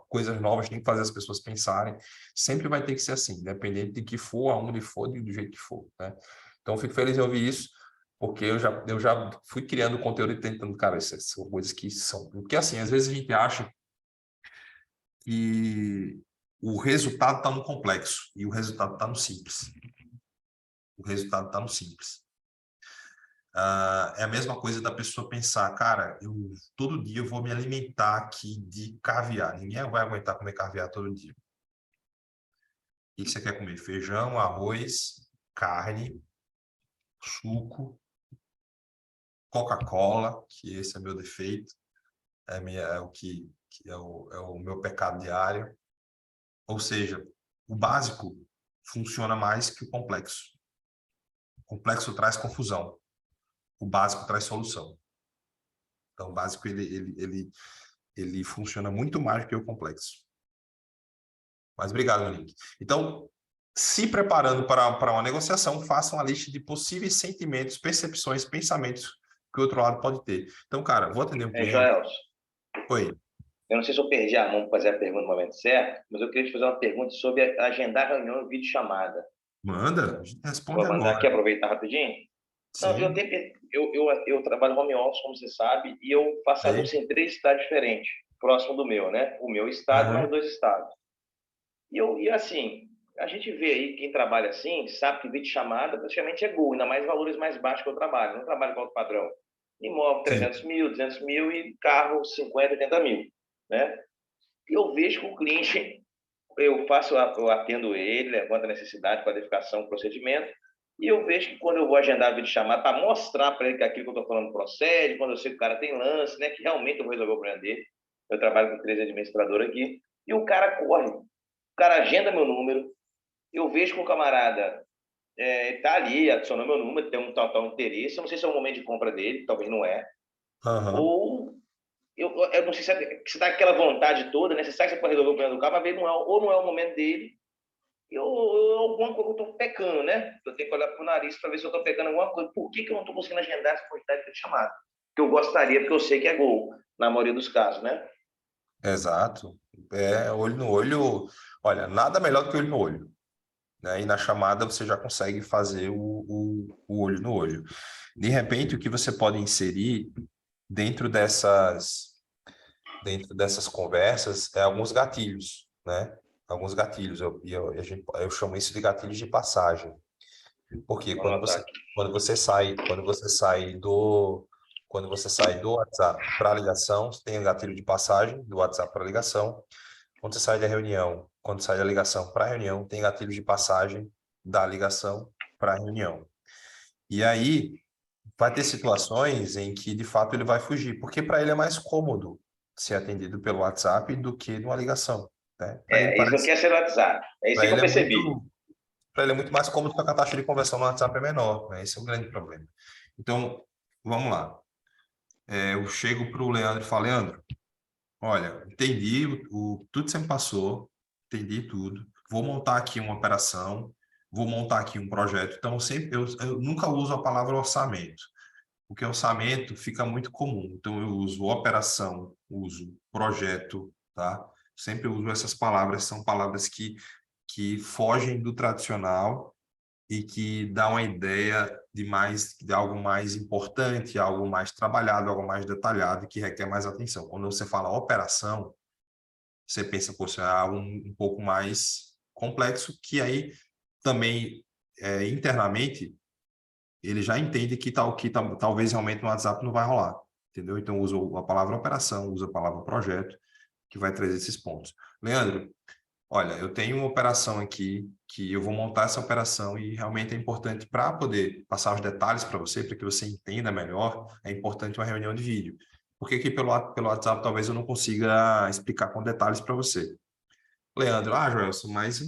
coisas novas, tem que fazer as pessoas pensarem. Sempre vai ter que ser assim, independente de que for, aonde for, do jeito que for, né? Então eu fico feliz em ouvir isso, porque eu já fui criando conteúdo e tentando, cara, essas são coisas que são. Porque assim, às vezes a gente acha que o resultado está no complexo e o resultado está no simples. O resultado está no simples. É a mesma coisa da pessoa pensar, cara, todo dia eu vou me alimentar aqui de caviar. Ninguém vai aguentar comer caviar todo dia. O que você quer comer? Feijão, arroz, carne, suco, Coca-Cola, que esse é meu defeito, é o meu pecado diário. Ou seja, o básico funciona mais que o complexo. O complexo traz confusão. O básico traz solução. Então, o básico, ele funciona muito mais do que o complexo. Mas obrigado, Monique. Então, se preparando para uma negociação, faça uma lista de possíveis sentimentos, percepções, pensamentos que o outro lado pode ter. Então, cara, vou atender um cliente. Joelson. Oi. Eu não sei se eu perdi a mão para fazer a pergunta no momento certo, mas eu queria te fazer uma pergunta sobre agendar reunião em videochamada. Manda, responde agora. Vou mandar aqui, aproveitar rapidinho. Sim. Não, eu trabalho home office, como você sabe, e eu faço anúncio em 3 estados diferentes, próximo do meu, né? O meu estado, mais 2 estados. E assim, a gente vê aí, quem trabalha assim, sabe que videochamada praticamente é gol, ainda mais valores mais baixos que eu trabalho. Não trabalho com alto padrão. Imóvel 300 mil, 200 mil e carro 50, 80 mil, né? E eu vejo que o cliente, eu atendo ele, levanto a necessidade, qualificação, procedimento, e eu vejo que quando eu vou agendar a videochamada, para mostrar para ele que aquilo que eu estou falando procede, quando eu sei que o cara tem lance, né, que realmente eu vou resolver o problema dele. Eu trabalho com 3 administradores aqui, e o cara corre. O cara agenda meu número, eu vejo que o camarada está ali, adicionou meu número, tem um total interesse, eu não sei se é o momento de compra dele, talvez não é. Ou eu não sei se dá aquela vontade toda, né? Você sabe que você pode resolver o problema do cara, mas não é o momento dele. Alguma coisa eu estou pecando, né? Eu tenho que olhar para o nariz para ver se eu estou pecando alguma coisa. Por que eu não estou conseguindo agendar essa quantidade de chamada? Que eu gostaria, porque eu sei que é gol, na maioria dos casos, né? Exato. Olho no olho. Olha, nada melhor do que olho no olho. Né? E na chamada você já consegue fazer o olho no olho. De repente, o que você pode inserir dentro dessas conversas é alguns gatilhos, né? Alguns gatilhos. Eu chamo isso de gatilhos de passagem. Porque quando você sai do WhatsApp para a ligação, você tem o gatilho de passagem do WhatsApp para a ligação. Quando você sai da reunião, quando sai da ligação para a reunião, tem gatilho de passagem da ligação para a reunião. E aí, vai ter situações em que, de fato, ele vai fugir, porque para ele é mais cômodo ser atendido pelo WhatsApp do que numa ligação, né? Para ele Eles não parece, querem ser no WhatsApp. É isso para que eu ele é percebi. muito, para ele é muito mais cômodo porque a taxa de conversão no WhatsApp é menor, né? Esse é o grande problema. Então, vamos lá. Eu chego para o Leandro e falo, Leandro, olha, entendi tudo que você me passou, entendi tudo. Vou montar aqui uma operação, vou montar aqui um projeto. Então, eu nunca uso a palavra orçamento, porque orçamento fica muito comum. Então, eu uso operação, uso projeto, tá? Sempre uso essas palavras, são palavras que fogem do tradicional e que dá uma ideia de algo mais importante, algo mais trabalhado, algo mais detalhado e que requer mais atenção. Quando você fala operação, você pensa, poxa, é algo um pouco mais complexo, que aí também internamente ele já entende que talvez realmente no WhatsApp não vai rolar, entendeu? Então usa a palavra operação, usa a palavra projeto, que vai trazer esses pontos. Leandro, olha, eu tenho uma operação aqui que eu vou montar essa operação e realmente é importante para poder passar os detalhes para você, para que você entenda melhor, é importante uma reunião de vídeo. Porque aqui pelo WhatsApp talvez eu não consiga explicar com detalhes para você. Leandro, Joelson, mas,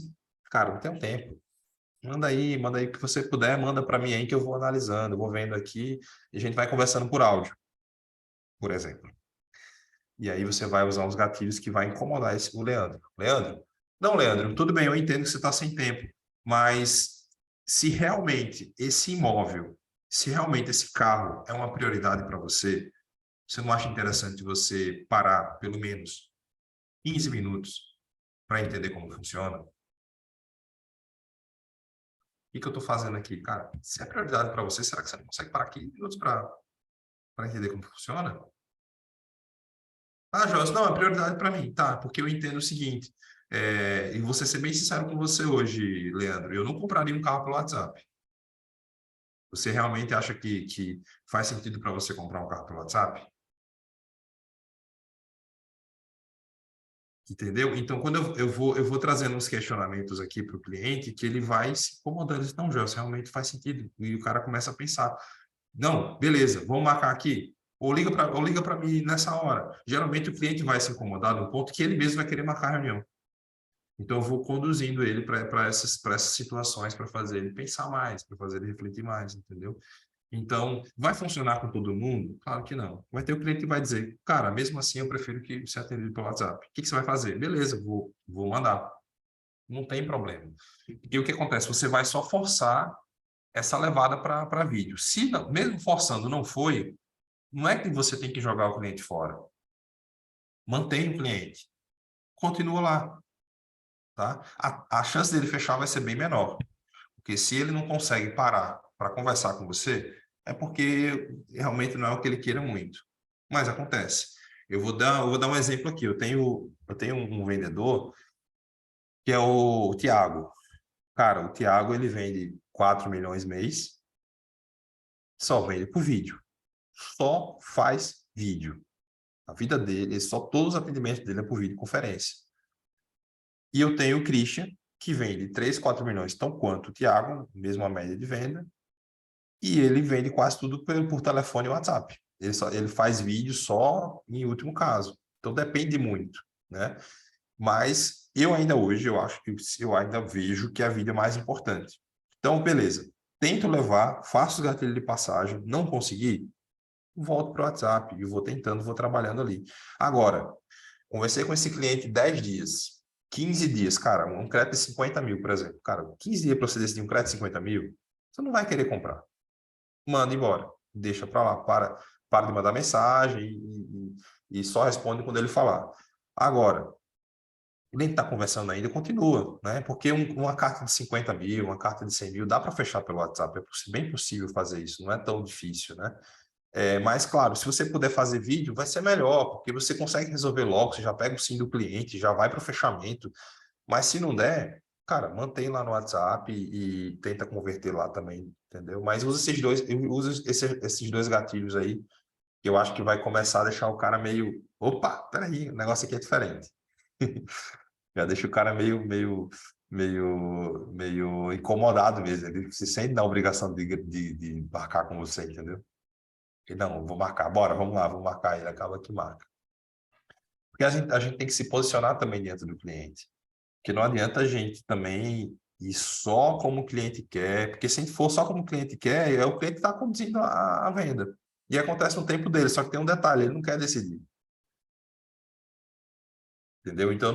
cara, não tenho tempo. Manda aí o que você puder, manda para mim aí que eu vou analisando, eu vou vendo aqui e a gente vai conversando por áudio, por exemplo. E aí você vai usar uns gatilhos que vai incomodar o Leandro. Leandro? Não, Leandro, tudo bem, eu entendo que você está sem tempo, mas se realmente esse imóvel, se realmente esse carro é uma prioridade para você, você não acha interessante você parar pelo menos 15 minutos para entender como funciona? O que eu estou fazendo aqui? Cara, se é prioridade para você, será que você não consegue parar 15 minutos para entender como funciona? Joss, não, é prioridade para mim, tá? Porque eu entendo o seguinte, e vou ser bem sincero com você hoje, Leandro, eu não compraria um carro pelo WhatsApp. Você realmente acha que faz sentido para você comprar um carro pelo WhatsApp? Entendeu? Então, quando eu vou trazendo uns questionamentos aqui para o cliente, que ele vai se incomodando, diz, não, Joss, realmente faz sentido. E o cara começa a pensar, não, beleza, vamos marcar aqui. Ou liga para mim nessa hora. Geralmente o cliente vai se incomodar no ponto que ele mesmo vai querer marcar a reunião. Então, eu vou conduzindo ele para essas situações, para fazer ele pensar mais, para fazer ele refletir mais, entendeu? Então, vai funcionar com todo mundo? Claro que não. Vai ter o cliente que vai dizer, cara, mesmo assim eu prefiro que você atenda pelo WhatsApp. O que você vai fazer? Beleza, vou mandar. Não tem problema. E o que acontece? Você vai só forçar essa levada para vídeo. Se não, mesmo forçando não foi, não é que você tem que jogar o cliente fora. Mantém o cliente. Continua lá. Tá? A chance dele fechar vai ser bem menor. Porque se ele não consegue parar para conversar com você, é porque realmente não é o que ele queira muito. Mas acontece. Eu vou dar um exemplo aqui. Eu tenho um vendedor que é o Tiago. Cara, o Tiago ele vende 4 milhões mês, só vende por vídeo. Só faz vídeo. A vida dele, todos os atendimentos dele é por videoconferência. E eu tenho o Christian, que vende 3, 4 milhões, tão quanto o Tiago, mesma média de venda, e ele vende quase tudo por telefone e WhatsApp. Ele faz vídeo só em último caso. Então depende muito, né? Mas eu ainda hoje, eu ainda vejo que a vídeo é mais importante. Então, beleza. Tento levar, faço os gatilhos de passagem, não consegui, volto para o WhatsApp e vou tentando, vou trabalhando ali. Agora, conversei com esse cliente 10 dias, 15 dias, cara, um crédito de 50 mil, por exemplo. Cara, 15 dias para você decidir um crédito de 50 mil, você não vai querer comprar. Manda embora. Deixa para lá, para de mandar mensagem e só responde quando ele falar. Agora, o cliente está conversando ainda, continua, né? Porque uma carta de 50 mil, uma carta de 100 mil, dá para fechar pelo WhatsApp, é bem possível fazer isso, não é tão difícil, né? Mas, claro, se você puder fazer vídeo, vai ser melhor, porque você consegue resolver logo, você já pega o sim do cliente, já vai para o fechamento. Mas se não der, cara, mantém lá no WhatsApp e tenta converter lá também, entendeu? Mas eu uso esses dois gatilhos aí, que eu acho que vai começar a deixar o cara meio, opa, peraí, o negócio aqui é diferente. Já deixa o cara meio incomodado mesmo, ele se sente na obrigação de marcar com você, entendeu? Não, vou marcar, bora, vamos lá, vou marcar. Ele acaba que marca. Porque a gente tem que se posicionar também dentro do cliente. Porque não adianta a gente também ir só como o cliente quer, porque se a gente for só como o cliente quer, é o cliente que está conduzindo a venda. E acontece no tempo dele, só que tem um detalhe, ele não quer decidir. Entendeu? Então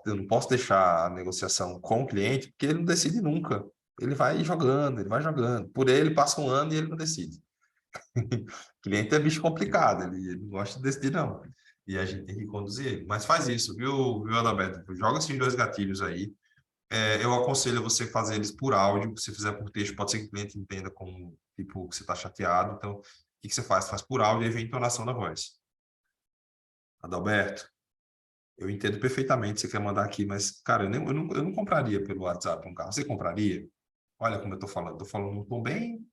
eu não posso deixar a negociação com o cliente, porque ele não decide nunca. Ele vai jogando, ele vai jogando. Por ele passa um ano e ele não decide. O cliente é bicho complicado, ele não gosta de decidir, não. E a gente tem que conduzir ele. Mas faz isso, viu, Adalberto? Joga esses 2 gatilhos aí. Eu aconselho você fazer eles por áudio. Se fizer por texto, pode ser que o cliente entenda como, tipo, que você está chateado. Então, o que você faz? Faz por áudio e vem a entonação da voz. Adalberto, eu entendo perfeitamente, você quer mandar aqui, mas, cara, eu não compraria pelo WhatsApp um carro. Você compraria? Olha como eu estou falando. Estou falando num tom bem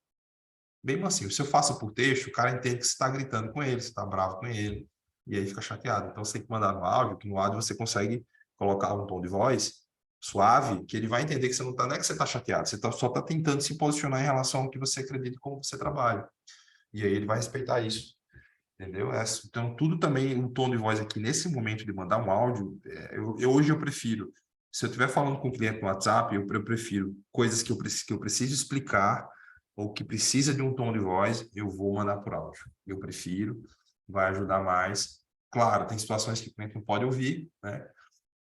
mansinho. Se eu faço por texto, o cara entende que você está gritando com ele, você está bravo com ele, e aí fica chateado. Então, você tem que mandar no áudio, que no áudio você consegue colocar um tom de voz suave, que ele vai entender que você não é que você está chateado, você só está tentando se posicionar em relação ao que você acredita e como você trabalha. E aí ele vai respeitar isso. Entendeu? Então, tudo também, o tom de voz aqui, nesse momento de mandar um áudio, hoje eu prefiro, se eu estiver falando com o cliente no WhatsApp, eu prefiro coisas que eu preciso explicar, ou que precisa de um tom de voz, eu vou mandar por áudio. Eu prefiro, vai ajudar mais. Claro, tem situações que o cliente não pode ouvir, né?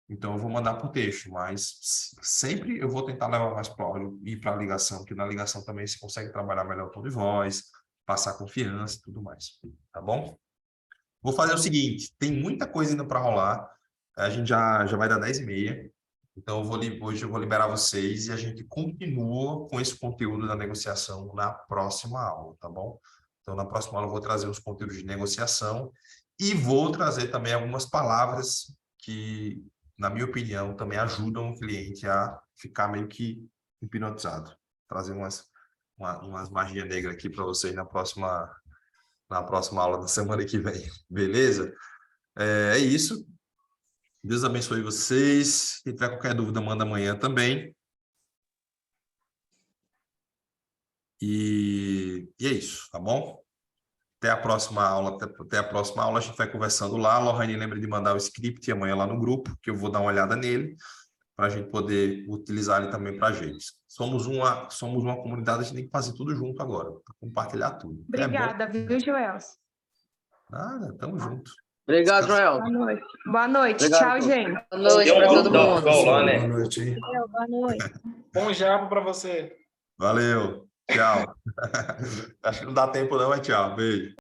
Então, eu vou mandar por texto, mas sempre eu vou tentar levar mais para o áudio e para a ligação, porque na ligação também você consegue trabalhar melhor o tom de voz, passar confiança e tudo mais, tá bom? Vou fazer o seguinte, tem muita coisa ainda para rolar, a gente já vai dar 10h30, então hoje eu vou liberar vocês e a gente continua com esse conteúdo da negociação na próxima aula, tá bom? Então, na próxima aula eu vou trazer os conteúdos de negociação e vou trazer também algumas palavras que, na minha opinião, também ajudam o cliente a ficar meio que hipnotizado. Trazer umas magias negras aqui para vocês na próxima aula da semana que vem. Beleza? É isso. Deus abençoe vocês. Se tiver qualquer dúvida, manda amanhã também. E é isso, tá bom? Até a próxima aula. Até a próxima aula, a gente vai conversando lá. A Lohane lembra de mandar o script amanhã lá no grupo, que eu vou dar uma olhada nele, para a gente poder utilizar ele também para a gente. Somos uma comunidade, a gente tem que fazer tudo junto agora, compartilhar tudo. Obrigada, viu, Joelson? Nada, tamo junto. Obrigado, Joel. Boa noite. Boa noite. Obrigado, Tchau, gente. Boa noite para todo mundo. Né? Boa noite, hein? Boa noite. Bom jabo para você. Valeu. Tchau. Acho que não dá tempo não, mas tchau. Beijo.